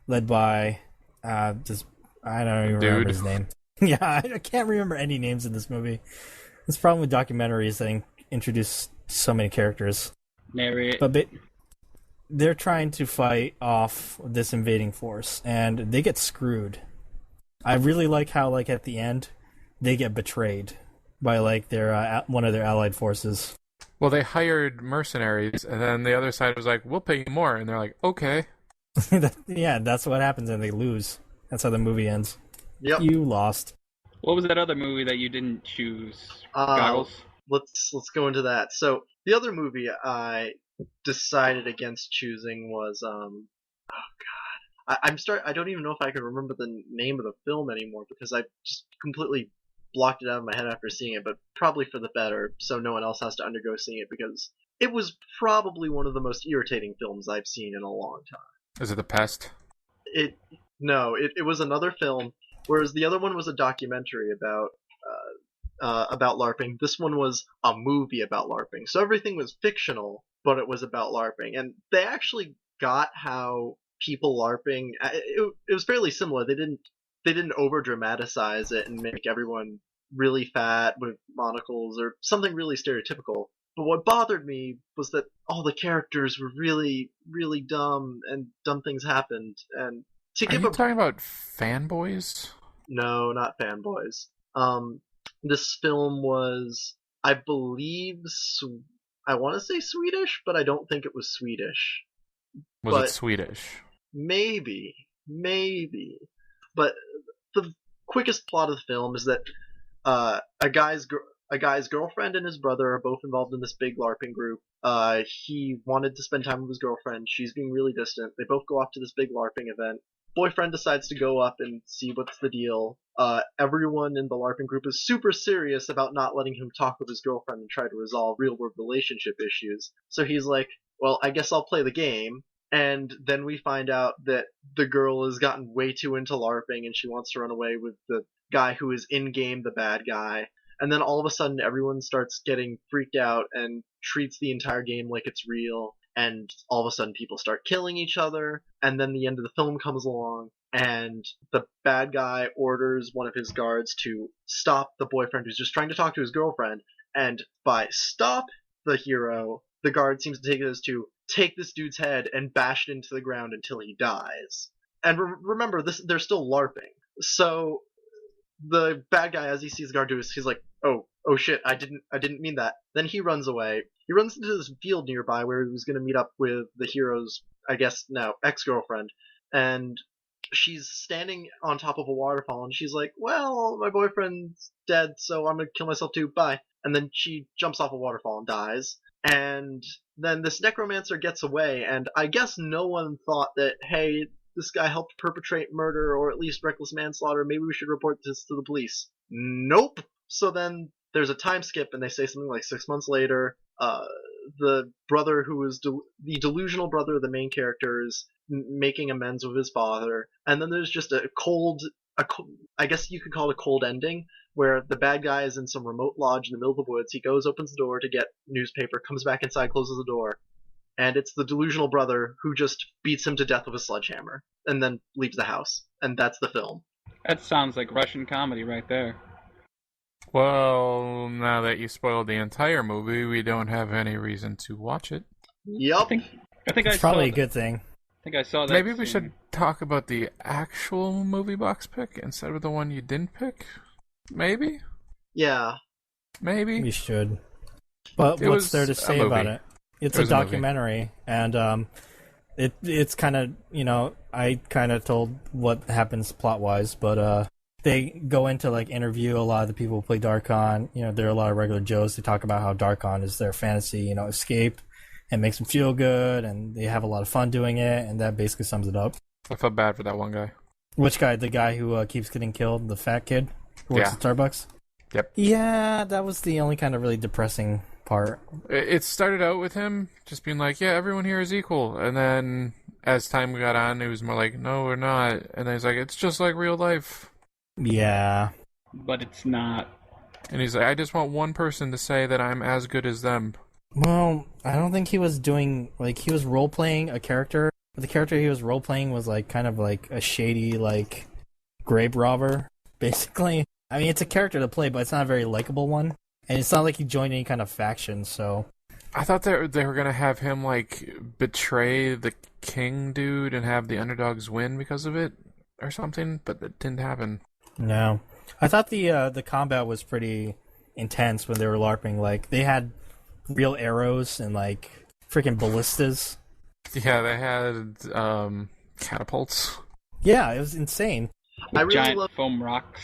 led by I don't even remember his name. Yeah, I can't remember any names in this movie. It's the problem with documentaries; they introduce so many characters. Narrate. But they're trying to fight off this invading force, and they get screwed. I really like how, like, at the end, they get betrayed by, like, their one of their allied forces. Well, they hired mercenaries, and then the other side was like, "We'll pay you more," and they're like, "Okay." Yeah, that's what happens, and they lose. That's how the movie ends. Yep. You lost. What was that other movie that you didn't choose? Uh, Goggles? let's go into that. So the other movie I decided against choosing was I don't even know if I can remember the name of the film anymore because I just completely blocked it out of my head after seeing it, but probably for the better, so no one else has to undergo seeing it because it was probably one of the most irritating films I've seen in a long time. Is it The Pest? No, it was another film, whereas the other one was a documentary about LARPing. This one was a movie about LARPing. So everything was fictional, but it was about LARPing. And they actually got how people LARPing, it was fairly similar. They didn't over dramatize it and make everyone really fat with monocles or something really stereotypical. But what bothered me was that all the characters were really, really dumb and dumb things happened. And to Are give you a talking about fanboys? no, not fanboys. This film was, I believe, I want to say Swedish, but I don't think it was Swedish. Was But it Swedish? maybe. But the quickest plot of the film is that a guy's girlfriend and his brother are both involved in this big LARPing group. He wanted to spend time with his girlfriend. She's being really distant. They both go off to this big LARPing event. Boyfriend decides to go up and see what's the deal. Everyone in the LARPing group is super serious about not letting him talk with his girlfriend and try to resolve real-world relationship issues. So he's like, well, I guess I'll play the game. And then we find out that the girl has gotten way too into LARPing and she wants to run away with the guy who is in-game the bad guy. And then all of a sudden everyone starts getting freaked out and treats the entire game like it's real. And all of a sudden people start killing each other, and then the end of the film comes along, and the bad guy orders one of his guards to stop the boyfriend who's just trying to talk to his girlfriend, and by stop the hero, the guard seems to take it as to take this dude's head and bash it into the ground until he dies. And remember, they're still LARPing. So the bad guy, as he sees the guard do this, he's like, oh shit, I didn't mean that. Then he runs away. He runs into this field nearby where he was going to meet up with the hero's, I guess now, ex-girlfriend. And she's standing on top of a waterfall, and she's like, well, my boyfriend's dead, so I'm going to kill myself too, bye. And then she jumps off a waterfall and dies. And then this necromancer gets away, and I guess no one thought that, hey, this guy helped perpetrate murder or at least reckless manslaughter, maybe we should report this to the police. Nope. So then there's a time skip, and they say something like 6 months later, the brother who is the delusional brother of the main character is making amends with his father, and then there's just a I guess you could call it a cold ending, where the bad guy is in some remote lodge in the middle of the woods. He goes, opens the door to get newspaper, comes back inside, closes the door, and it's the delusional brother who just beats him to death with a sledgehammer, and then leaves the house, and that's the film. That sounds like Russian comedy right there. Well, now that you spoiled the entire movie, we don't have any reason to watch it. Yep. I think It's probably a good thing. I think I saw that. Maybe we scene. should talk about the actual movie box pick instead of the one you didn't pick? Maybe? Yeah. Maybe? We should. But It what's was there to a say about movie. it? It's It a was a movie. documentary, and it's kind of, I kind of told what happens plot-wise, but they go into, like, interview a lot of the people who play Darkon. There are a lot of regular Joes. They talk about how Darkon is their fantasy, escape, and makes them feel good, and they have a lot of fun doing it, and that basically sums it up. I felt bad for that one guy. Which guy? The guy who keeps getting killed? The fat kid who works Yeah. at Starbucks? Yep. Yeah, that was the only kind of really depressing part. It started out with him just being like, yeah, everyone here is equal. And then as time got on, it was more like, no, we're not. And then he's like, it's just like real life. Yeah. But it's not. And he's like, I just want one person to say that I'm as good as them. Well, I don't think he was doing, he was role-playing a character, but the character he was role-playing was, kind of like a shady, grave robber, basically. I mean, it's a character to play, but it's not a very likable one, and it's not like he joined any kind of faction, so... I thought they were going to have him, betray the king dude and have the underdogs win because of it, or something, but that didn't happen. No. I thought the combat was pretty intense when they were LARPing. They had real arrows and like freaking ballistas. Yeah, they had catapults. Yeah, it was insane. With really giant love- foam rocks.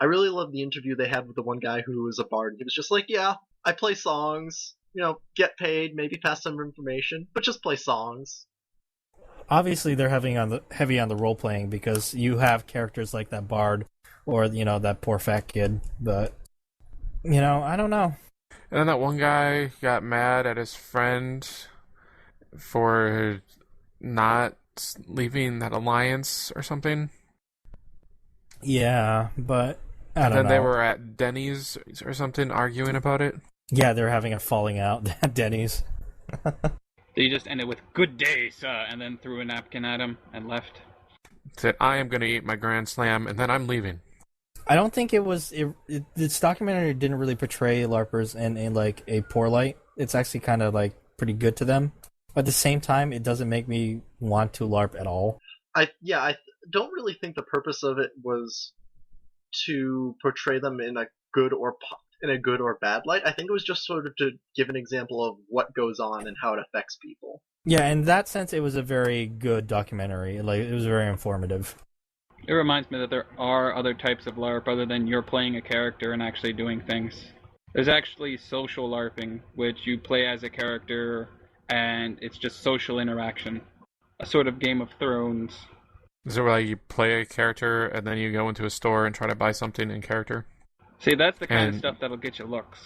I really love the interview they had with the one guy who was a bard. He was just like, yeah, I play songs, get paid, maybe pass some information, but just play songs. Obviously, they're heavy on the role playing because you have characters like that bard or that poor fat kid. But I don't know. And then that one guy got mad at his friend for not leaving that alliance or something. Yeah, but I don't know. And then they were at Denny's or something arguing about it. Yeah, they're having a falling out at Denny's. They just ended with "Good day, sir," and then threw a napkin at him and left. Said, I am going to eat my Grand Slam, and then I'm leaving. I don't think this documentary didn't really portray LARPers in like a poor light. It's actually kind of like pretty good to them. But at the same time, it doesn't make me want to LARP at all. I don't really think the purpose of it was to portray them in a good or bad light. I think it was just sort of to give an example of what goes on and how it affects people. Yeah, in that sense, it was a very good documentary. Like, it was very informative. It reminds me that there are other types of LARP other than you're playing a character and actually doing things. There's actually social LARPing, which you play as a character and it's just social interaction. A sort of Game of Thrones. Is it where you play a character and then you go into a store and try to buy something in character? See, that's the kind of stuff that'll get you looks.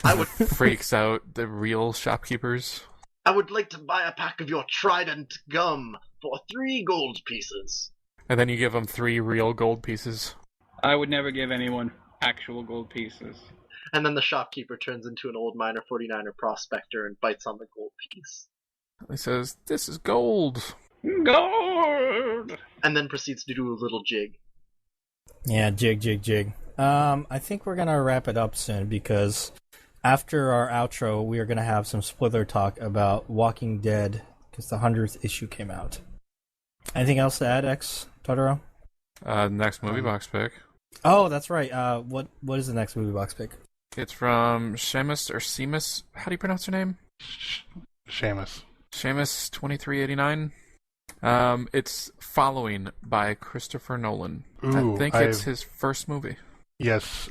I would freaks out the real shopkeepers. I would like to buy a pack of your Trident gum for 3 gold pieces. And then you give them 3 real gold pieces. I would never give anyone actual gold pieces. And then the shopkeeper turns into an old miner 49er prospector and bites on the gold piece. He says, "This is gold." Gold! And then proceeds to do a little jig. Yeah, jig. I think we're gonna wrap it up soon because after our outro, we are gonna have some spoiler talk about Walking Dead because the 100th issue came out. Anything else to add, Totoro? Next movie box pick. Oh, that's right. What is the next movie box pick? It's from Seamus or Seamus. How do you pronounce her name? Seamus. Seamus 2389. It's Following by Christopher Nolan. Ooh, I think it's his first movie. Yes,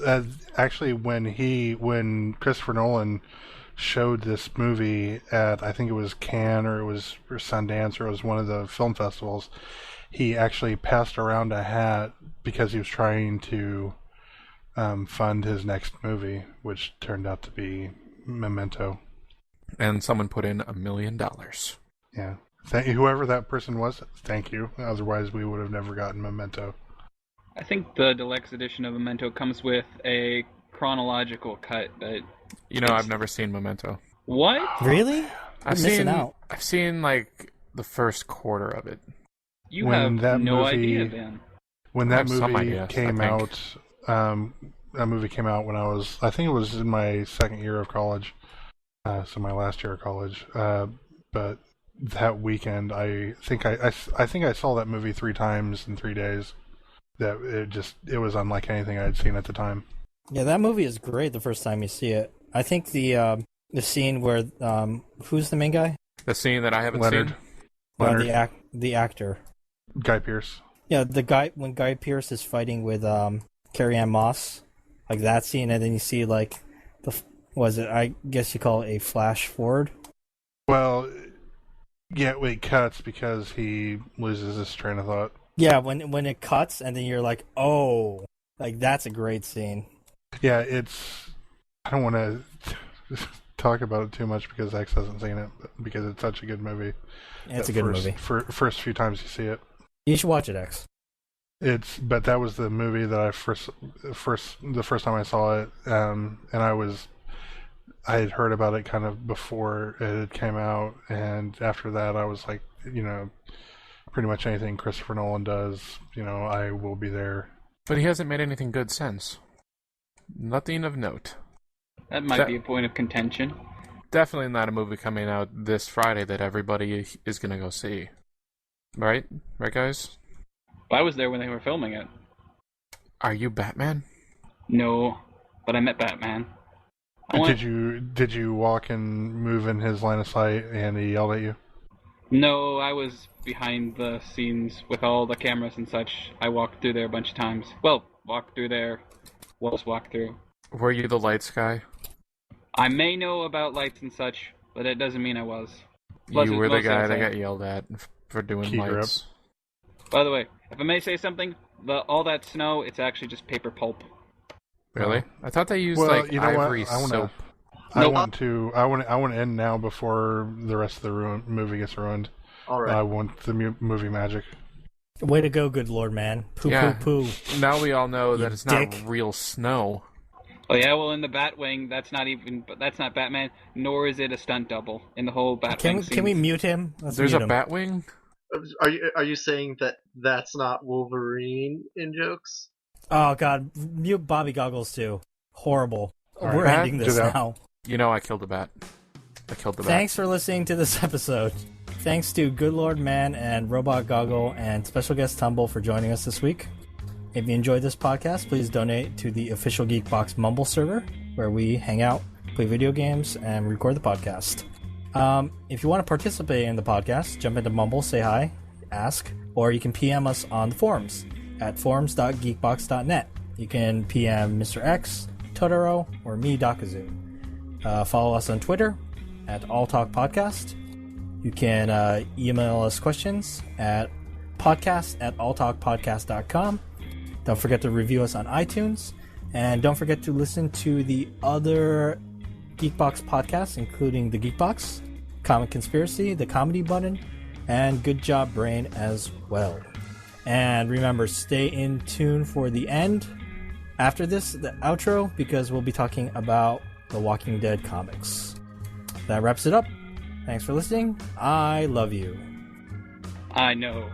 actually, when Christopher Nolan showed this movie at, I think it was Cannes or Sundance or it was one of the film festivals, he actually passed around a hat because he was trying to fund his next movie, which turned out to be Memento. And someone put in $1 million. Yeah. Whoever that person was, thank you. Otherwise, we would have never gotten Memento. I think the deluxe edition of Memento comes with a chronological cut that... I've never seen Memento. What? Really? I've seen like the first quarter of it. You have no idea, then. When that movie came out, that movie came out when I think it was in my second year of college, so my last year of college. But that weekend, I think I saw that movie 3 times in 3 days. That it was unlike anything I had seen at the time. Yeah, that movie is great the first time you see it. I think the scene where who's the main guy? The scene that I haven't seen. Leonard. The actor. Guy Pearce. Yeah, the guy when Guy Pearce is fighting with Carrie-Anne Moss, like that scene, and then you see like I guess you call it a flash forward. Well, yeah, it cuts because he loses his train of thought. Yeah, when it cuts and then you're like, oh, like that's a great scene. Yeah, I don't want to talk about it too much because X hasn't seen it, because it's such a good movie. Yeah, it's a good movie. First few times you see it. You should watch it, X. But that was the movie that the first time I saw it, and I had heard about it kind of before it had came out, and after that I was like, pretty much anything Christopher Nolan does, I will be there. But he hasn't made anything good since. Nothing of note. That might be a point of contention. Definitely not a movie coming out this Friday that everybody is going to go see. Right? Right, guys? Well, I was there when they were filming it. Are you Batman? No, but I met Batman. Did you walk and move in his line of sight and he yelled at you? No, I was behind the scenes with all the cameras and such. I walked through there a bunch of times. Well, walked through there. Was walked through. Were you the lights guy? I may know about lights and such, but it doesn't mean I was. You were the guy that got yelled at for doing Key lights. By the way, if I may say something, all that snow, it's actually just paper pulp. Really? I thought they used you know ivory what? soap. I want to end now before the rest of the movie gets ruined. All right. I want the movie magic. Way to go, GoodLordMan. Poo. Now we all know that it's dick. not real snow. Oh yeah, well in the Batwing, that's not Batman, nor is it a stunt double in the whole Batwing scene. Can we mute him? There's a Batwing? Are you saying that that's not Wolverine in jokes? Oh god, mute Bobby Goggles too. Horrible. All We're right. ending this now. You know I killed the bat. Thanks for listening to this episode. Thanks to GoodLordMan and RobotGoggle and special guest Tumble for joining us this week. If you enjoyed this podcast, please donate to the official Geekbox Mumble server, where we hang out, play video games, and record the podcast. If you want to participate in the podcast, jump into Mumble, say hi, ask, or you can PM us on the forums at forums.geekbox.net. You can PM Mr. X, Totoro, or me, Dakazu. Follow us on Twitter at alltalk podcast. You can email us questions at podcast@alltalkpodcast.com. Don't forget to review us on iTunes. And don't forget to listen to the other Geekbox podcasts, including The Geekbox, Comic Conspiracy, The Comedy Button, and Good Job Brain as well. And remember, stay in tune for the end after this, the outro, because we'll be talking about the Walking Dead comics. That wraps it up. Thanks for listening. I love you. I know.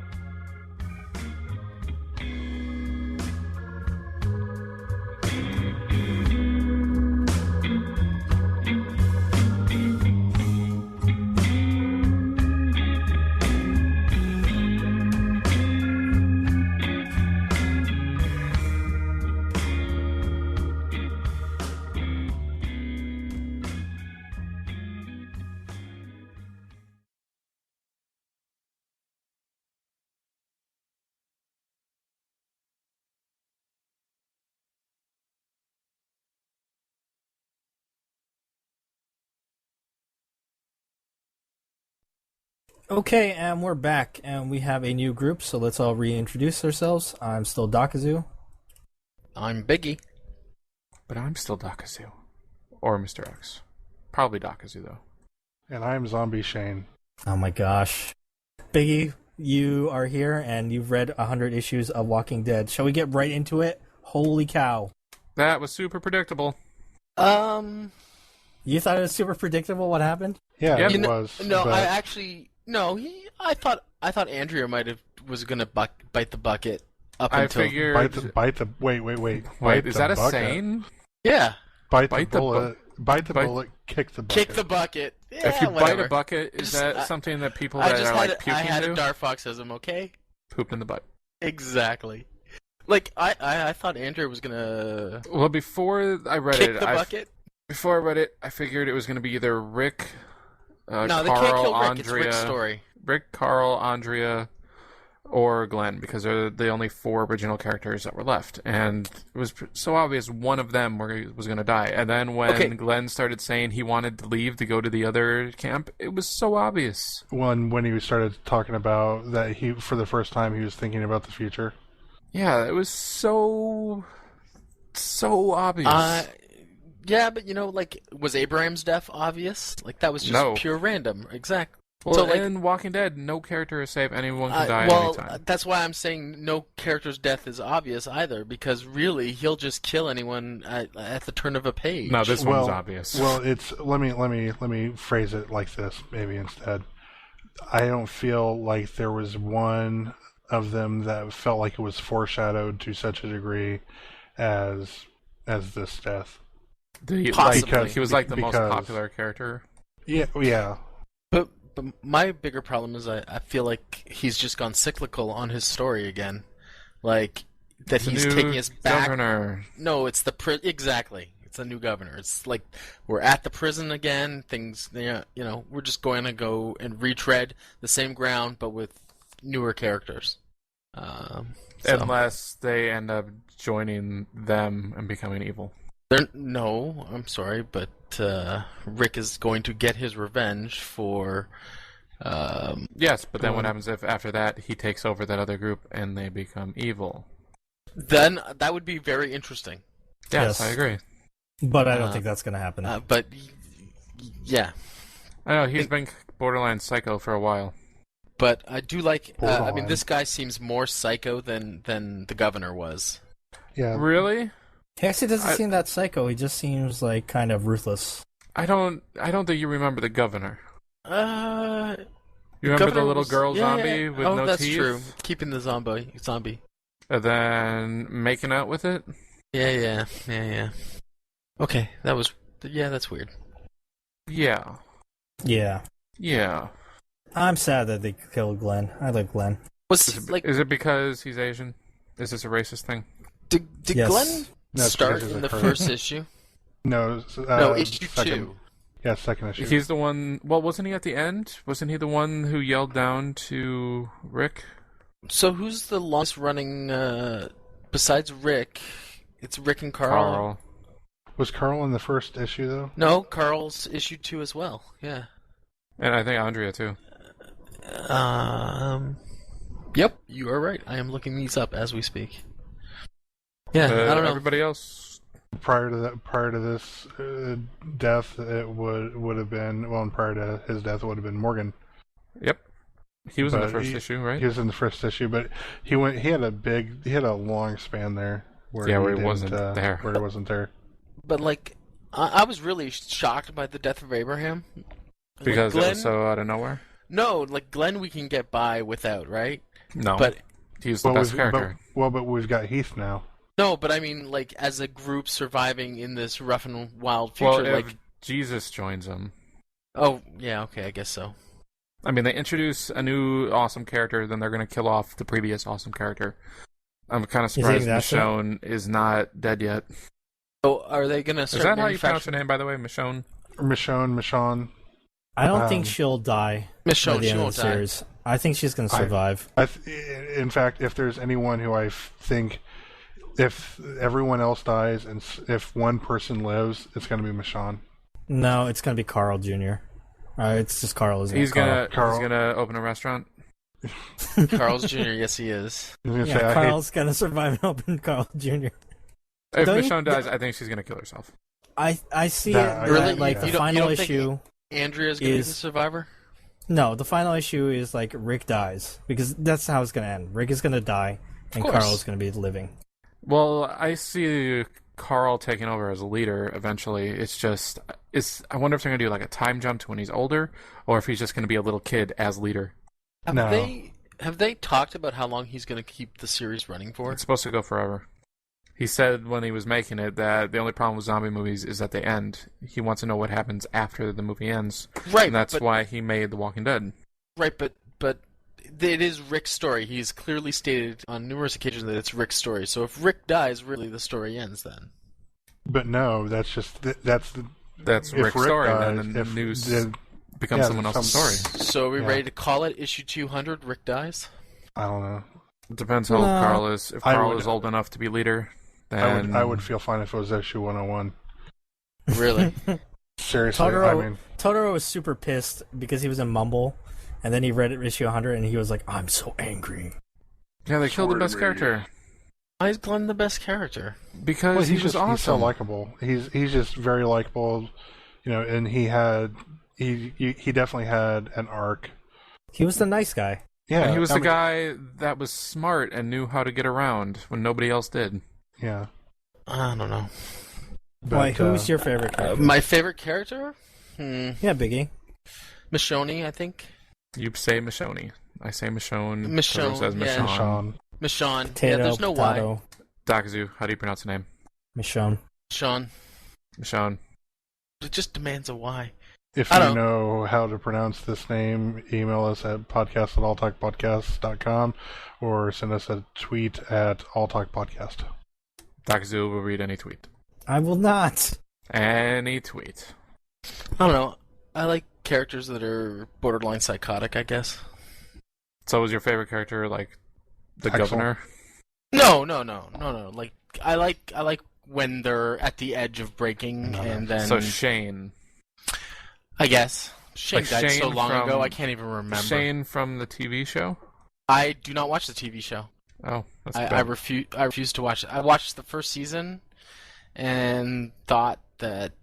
Okay, and we're back, and we have a new group, so let's all reintroduce ourselves. I'm still Dakazu. I'm Biggie. But I'm still Dakazu. Or Mr. X. Probably Dakazu, though. And I'm Zombie Shane. Oh my gosh. Biggie, you are here, and you've read 100 issues of Walking Dead. Shall we get right into it? Holy cow. That was super predictable. You thought it was super predictable what happened? Yeah, Yep. it was. No, but I actually I thought Andrea was gonna bite the bucket up I until figured... wait. Wait, is that a bucket. saying? yeah, Bite Bite the the bullet. Bite the bullet. Kick the bucket. kick the bucket. Yeah, If you whatever. bite a bucket, is Just- that something that people I that just are had like puking I had do? a Darfoxism, okay? Poop in the butt. Exactly. Like I thought Andrea was gonna Well, before I read kick it, the bucket. before I read it, I figured it was going to be either Rick, No, they Carl, can't kill Rick. Andrea, It's Rick's story. Rick, Carl, Andrea, or Glenn, because they're the only 4 original characters that were left, and it was so obvious one of them was going to die. And then when Glenn started saying he wanted to leave to go to the other camp, it was so obvious. When he started talking about that, he for the first time he was thinking about the future. Yeah, it was so obvious. Yeah, but was Abraham's death obvious? Like that was just pure random. Exactly. Well, So, in Walking Dead, no character is safe. Anyone can die at any time. That's why I'm saying no character's death is obvious either, because really he'll just kill anyone at the turn of a page. No, this one's obvious. Well, it's let me phrase it like this maybe instead. I don't feel like there was one of them that felt like it was foreshadowed to such a degree as this death. Possibly. He was like the most popular character. Yeah. But my bigger problem is I feel like he's just gone cyclical on his story again, like that he's taking us back. Governor. No, it's exactly. It's a new governor. It's like we're at the prison again. Things, we're just going to go and retread the same ground, but with newer characters. Unless they end up joining them and becoming evil. No, I'm sorry, but Rick is going to get his revenge for... yes, but then what happens if after that he takes over that other group and they become evil? Then that would be very interesting. Yes, I agree. But I don't think that's going to happen. Yeah. I know, he's been borderline psycho for a while. But I do like... this guy seems more psycho than the governor was. Yeah. Really? He actually doesn't seem that psycho. He just seems like kind of ruthless. I don't think you remember the governor. You remember the little girl zombie with no teeth? Oh, that's true. Keeping the zombie. And then making out with it? Yeah. Okay, that's weird. Yeah. I'm sad that they killed Glenn. I like Glenn. Is it because he's Asian? Is this a racist thing? Did Yes. Glenn start in the first issue? No, issue second. 2. Yeah, second issue. He's the one... Well, wasn't he at the end? Wasn't he the one who yelled down to Rick? So who's the longest running, besides Rick? It's Rick and Carl. Was Carl in the first issue, though? No, Carl's issue 2 as well, yeah. And I think Andrea, too. Yep, you are right. I am looking these up as we speak. Yeah, I don't know. Everybody else? Prior to this death, it would have been, and prior to his death, it would have been Morgan. Yep. He was in the first issue, right? He was in the first issue, but he had a long span there where he wasn't there. But I was really shocked by the death of Abraham. Because Glenn, it was so out of nowhere? No, Glenn we can get by without, right? No, but he's the best character. But we've got Heath now. No, but I mean, as a group surviving in this rough and wild future, well, if Jesus joins them. Oh, yeah, okay, I guess so. I mean, they introduce a new awesome character, then they're going to kill off the previous awesome character. I'm kind of surprised Michonne is not dead yet. So, are they going to start Is that how you pronounce her name, by the way? Michonne? Michonne. I don't think she'll die by the end of the series. I think she's going to survive. In fact, if there's anyone who I think, if everyone else dies and if one person lives, it's going to be Michonne. No, it's going to be Carl Jr. It's just Carl, isn't He's it? He's gonna open a restaurant. Carl's Jr., yes he is. Carl's going to survive and open Carl Jr. If Michonne dies, I think she's going to kill herself. I see it really the final issue. Andrea's going to be the survivor? No, the final issue is Rick dies because that's how it's going to end. Rick is going to die, and Carl is going to be living. Well, I see Carl taking over as a leader eventually. I wonder if they're going to do a time jump to when he's older, or if he's just going to be a little kid as leader. Have they talked about how long he's going to keep the series running for? It's supposed to go forever. He said when he was making it that the only problem with zombie movies is that they end. He wants to know what happens after the movie ends. Right. And that's why he made The Walking Dead. Right, but it is Rick's story. He's clearly stated on numerous occasions that it's Rick's story. So if Rick dies, really the story ends then. But no, that's Rick's story. Dies, and then the news becomes someone else's story. So are we ready to call it issue 200, Rick dies? I don't know. It depends how old Carl is. If Carl is old enough to be leader... Then... I would feel fine if it was issue 101. Really? Seriously, Totoro was super pissed because he was in Mumble, and then he read issue 100, and he was like, I'm so angry. Yeah, they killed the best character. Why is Glenn the best character? Because he was awesome. He's so likable. He's just very likable, and he definitely had an arc. He was the nice guy. Yeah, and he was the guy that was smart and knew how to get around when nobody else did. Yeah. I don't know. Why? Who's your favorite character? My favorite character? Yeah, Biggie. Michonne, I think. You say Michonne. I say Michonne. Michonne. Says Michonne. Michonne. Potato, there's no potato. why. Dakazu, how do you pronounce the name? Michonne. Michonne. It just demands a why. If you know how to pronounce this name, email us at podcast@alltalkpodcast.com or send us a tweet at alltalkpodcast. Dakazu will read any tweet. I will not. Any tweet. I don't know. I like characters that are borderline psychotic, I guess. So was your favorite character like the Axel. governor? No. Like I like when they're at the edge of breaking, No. and then So Shane. I guess Shane Like died so Shane long from- ago, I can't even remember. Shane from the TV show? I do not watch the TV show. Oh, that's I bad. refuse to watch it. I watched the first season and thought that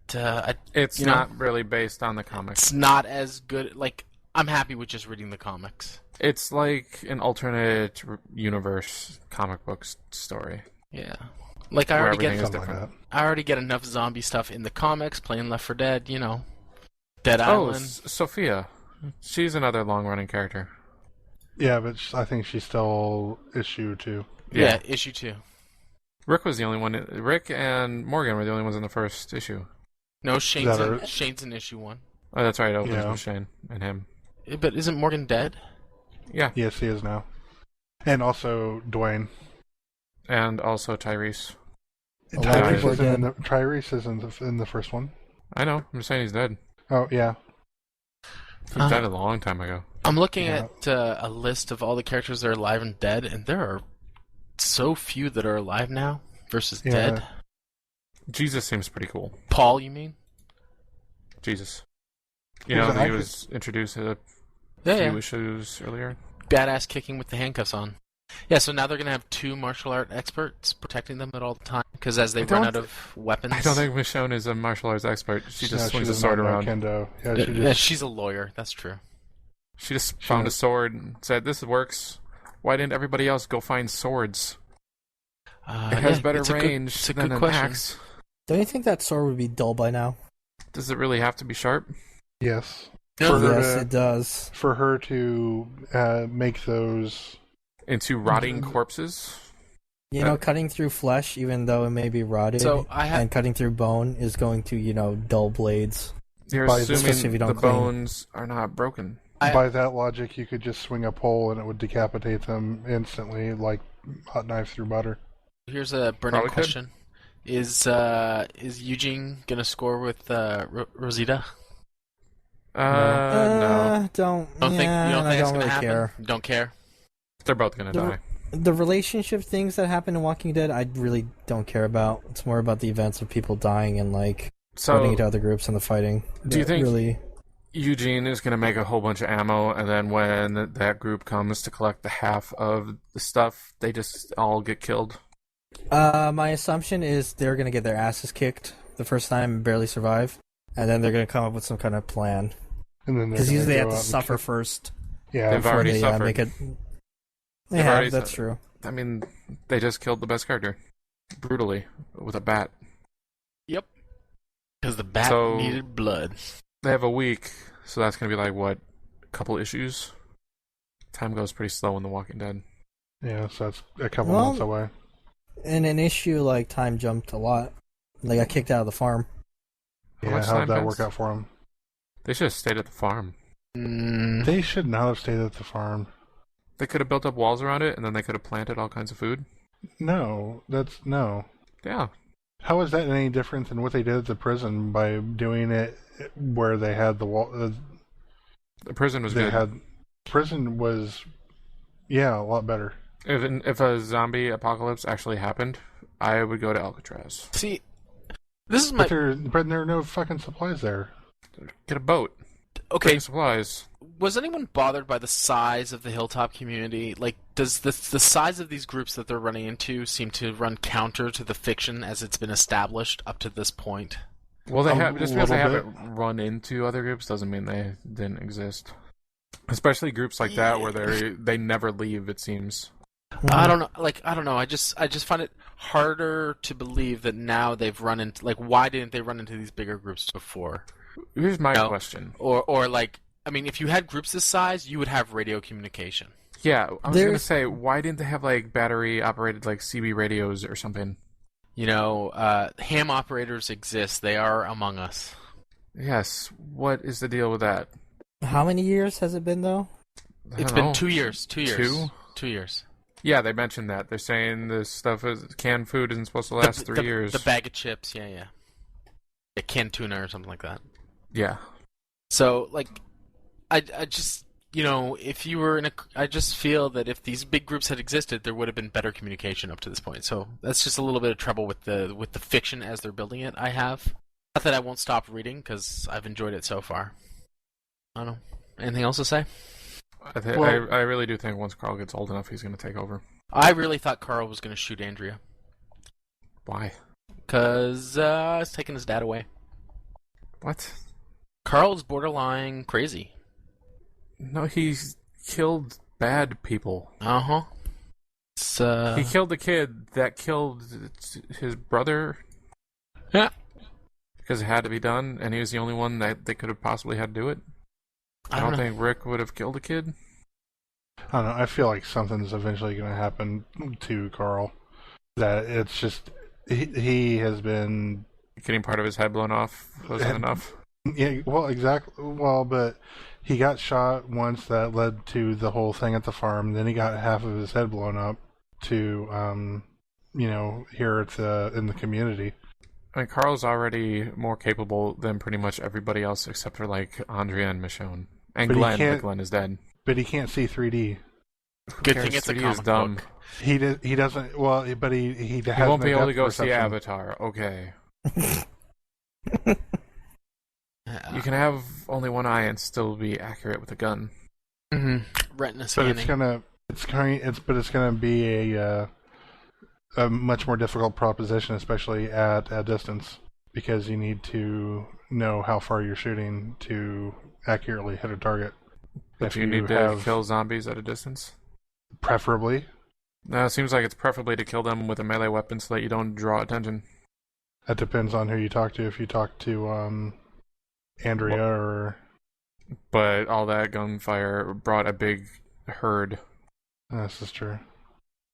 It's you know, not really based on the comics. it's not as good. Like, I'm happy with just reading the comics. It's like an alternate universe comic book story. Yeah, like I Where already everything get is Something like different. that. I already get enough zombie stuff in the comics. Playing Left 4 Dead, Dead Oh, Island. Sophia. She's another long-running character. Yeah, but I think she's still issue 2. Yeah, issue 2. Rick was the only one. Rick and Morgan were the only ones in the first issue. No, Shane's that in, her? Shane's in issue 1. Oh, that's right. It opens Yeah. with Shane and him. But isn't Morgan dead? Yeah, Yes, he is now. And also Dwayne. and also Tyrese. A lot of people are dead. Tyrese is in the first one. I know. I'm just saying he's dead. Oh, yeah. He died a long time ago. I'm looking Yeah. at a list of all the characters that are alive and dead, and there are so few that are alive now versus Yeah. dead. Jesus seems pretty cool. Paul, you mean? Jesus. You Who's know, an he actor? was introduced a Yeah, few yeah. issues earlier. Badass kicking with the handcuffs on. Yeah, so now they're going to have 2 martial art experts protecting them at all the time, because as they I run don't out of weapons... I don't think Michonne is a martial arts expert. She just No, swings a does sword not know around. Kendo. Yeah, Yeah, she just, she's a lawyer, that's true. She just found a knows. sword and said, "This works. Why didn't everybody else go find swords? It has better it's a good- range it's a than good an question. axe. Don't you think that sword would be dull by now? Does it really have to be sharp?" yes. No, For her Yes, to- it does. For her to make those... Into rotting corpses? Cutting through flesh, even though it may be rotted, So I have... and cutting through bone is going to, dull blades. You're By- especially if assuming you the don't clean. bones are not broken. By that logic, you could just swing a pole and it would decapitate them instantly, like hot knife through butter. Here's a burning Probably could. question. Is Eugene going to score with Rosita? No. Don't. You don't think I it's don't going to really happen? care. You don't care? They're both gonna die. The relationship things that happen in Walking Dead, I really don't care about. It's more about the events of people dying and running So, into other groups and the fighting. do you That think- really? Eugene is gonna make a whole bunch of ammo, and then when that group comes to collect the half of the stuff, they just all get killed? My assumption is they're gonna get their asses kicked the first time and barely survive, and then they're gonna come up with some kind of plan. And then they're Because gonna usually they go have to out and suffer kick- first Yeah, They've before already they suffered. make it. They They've have. already That's suffered. true. I mean, they just killed the best character. Brutally. With a bat. Yep. Because the bat So- needed blood. They have a week, so that's gonna be like, what, a couple issues? Time goes pretty slow in The Walking Dead. yeah, so that's a couple Well, months away. In an issue, time jumped a lot. They got kicked out of the farm. How Yeah, much how time did that passed? work out for them? They should have stayed at the farm. They should not have stayed at the farm. They could have built up walls around it, and then they could have planted all kinds of food. No. Yeah. How is that any different than what they did at the prison by doing it where they had the wall? The prison was They good. had prison was, yeah, a lot better. If a zombie apocalypse actually happened, I would go to Alcatraz. See, this is my... But there are no fucking supplies there. Get a boat. Okay, Bring supplies. was anyone bothered by the size of the Hilltop community? Like, does the size of these groups that they're running into seem to run counter to the fiction as it's been established up to this point? Well, they A have just because they little haven't run into other groups doesn't mean they didn't exist. Especially groups like that where they never leave. It seems. I don't know. I don't know. I just find it harder to believe that now they've run into... why didn't they run into these bigger groups before? Here's my No. question. Or if you had groups this size, you would have radio communication. Yeah, I was There's- gonna say, why didn't they have battery operated CB radios or something? Ham operators exist. They are among us. Yes. What is the deal with that? How many years has it been though? I It's don't been know. 2 years. 2 years. 2? 2 years. Yeah, they mentioned that. They're saying this stuff is canned food isn't supposed to last 3 years. The bag of chips, yeah. a canned tuna or something like that. Yeah. So, like, I just, if you were I just feel that if these big groups had existed, there would have been better communication up to this point. So that's just a little bit of trouble with the fiction as they're building it. I have. Not that I won't stop reading, because I've enjoyed it so far. I don't know. Anything else to say? I really do think once Carl gets old enough, he's going to take over. I really thought Carl was going to shoot Andrea. Why? Because he's taking his dad away. What? Carl is borderline crazy. No, he's killed bad people. Uh-huh. He killed the kid that killed his brother. Yeah. Because it had to be done, and he was the only one that they could have possibly had to do it. I don't think Rick would have killed a kid. I don't know. I feel like something's eventually going to happen to Carl. That it's just he has been getting part of his head blown off wasn't enough. Yeah, well, exactly. Well, but he got shot once. That led to the whole thing at the farm. Then he got half of his head blown up to, here at in the community. I mean, Carl's already more capable than pretty much everybody else except for, like, Andrea and Michonne. And but Glenn, but Glenn is dead. But he can't see 3D. Good thing it's a comic dumb. book. He doesn't, well, but he won't be able to go see Avatar, okay. You can have only one eye and still be accurate with a gun. Mm-hmm. Retina scanning. But it's gonna be a much more difficult proposition, especially at a distance, because you need to know how far you're shooting to accurately hit a target. But you need to kill zombies at a distance? Preferably. No, it seems like it's preferably to kill them with a melee weapon so that you don't draw attention. That depends on who you talk to. If you talk to Andrea or... But all that gunfire brought a big herd. This is true.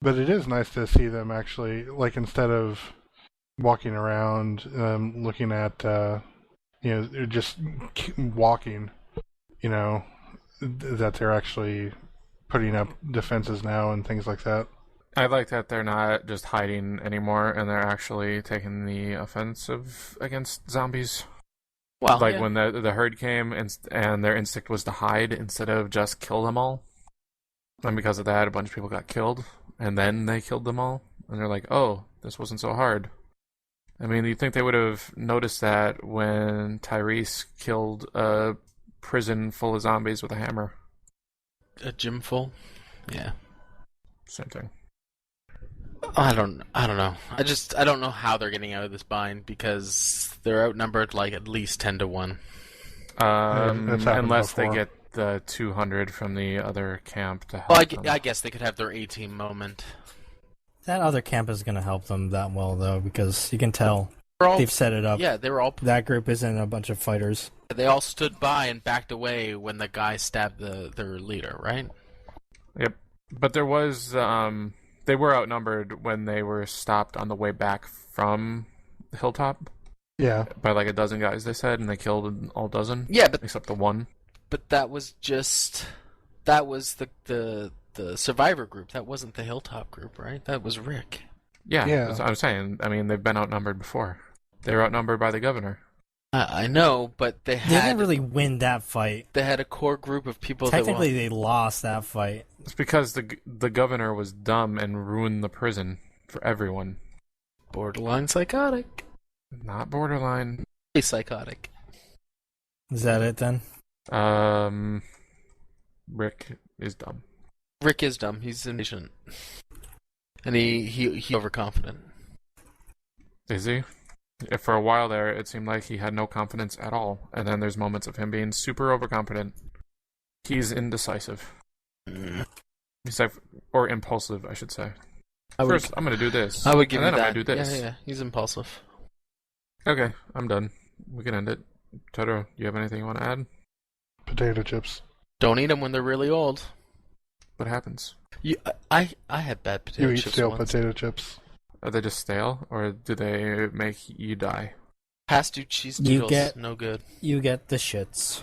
But it is nice to see them actually, like, instead of walking around looking at, just walking, that they're actually putting up defenses now and things like that. I like that they're not just hiding anymore and they're actually taking the offensive against zombies. Well, like when the herd came and their instinct was to hide instead of just kill them all. And because of that, a bunch of people got killed. And then they killed them all. And they're like, oh, this wasn't so hard. I mean, you'd think they would have noticed that when Tyrese killed a prison full of zombies with a hammer. A gym full? Yeah. Same thing. I don't know. I don't know how they're getting out of this bind because they're outnumbered like at least 10 to 1. Unless they get the 200 from the other camp to help them. I guess they could have their A-team moment. That other camp is going to help them that well, though, because you can tell they've set it up. Yeah, they were all... That group isn't a bunch of fighters. They all stood by and backed away when the guy stabbed their leader, right? Yep. But there was... they were outnumbered when they were stopped on the way back from the hilltop. Yeah. By like a dozen guys, they said, and they killed all dozen. Yeah, but... Except the one. But that was just... That was the survivor group. That wasn't the hilltop group, right? That was Rick. Yeah. That's what I'm saying. I mean, they've been outnumbered before. They were outnumbered by the governor. I know, but they didn't really win that fight. They had a core group of people Technically, they lost that fight. It's because the governor was dumb and ruined the prison for everyone. Borderline psychotic. Not borderline. Psychotic. Is that it, then? Rick is dumb. Rick is dumb. He's impatient. And he overconfident. Is he? For a while there, it seemed like he had no confidence at all. And then there's moments of him being super overconfident. He's indecisive. He's like, or impulsive, I should say. First, I'm going to do this. I would give and you then that. I'm going to do this. Yeah. He's impulsive. Okay, I'm done. We can end it. Totoro, do you have anything you want to add? Potato chips. Don't eat them when they're really old. What happens? I had bad potato chips. You eat stale once. potato chips. Are they just stale, or do they make you die? Past due cheese doodles, no good. You get the shits.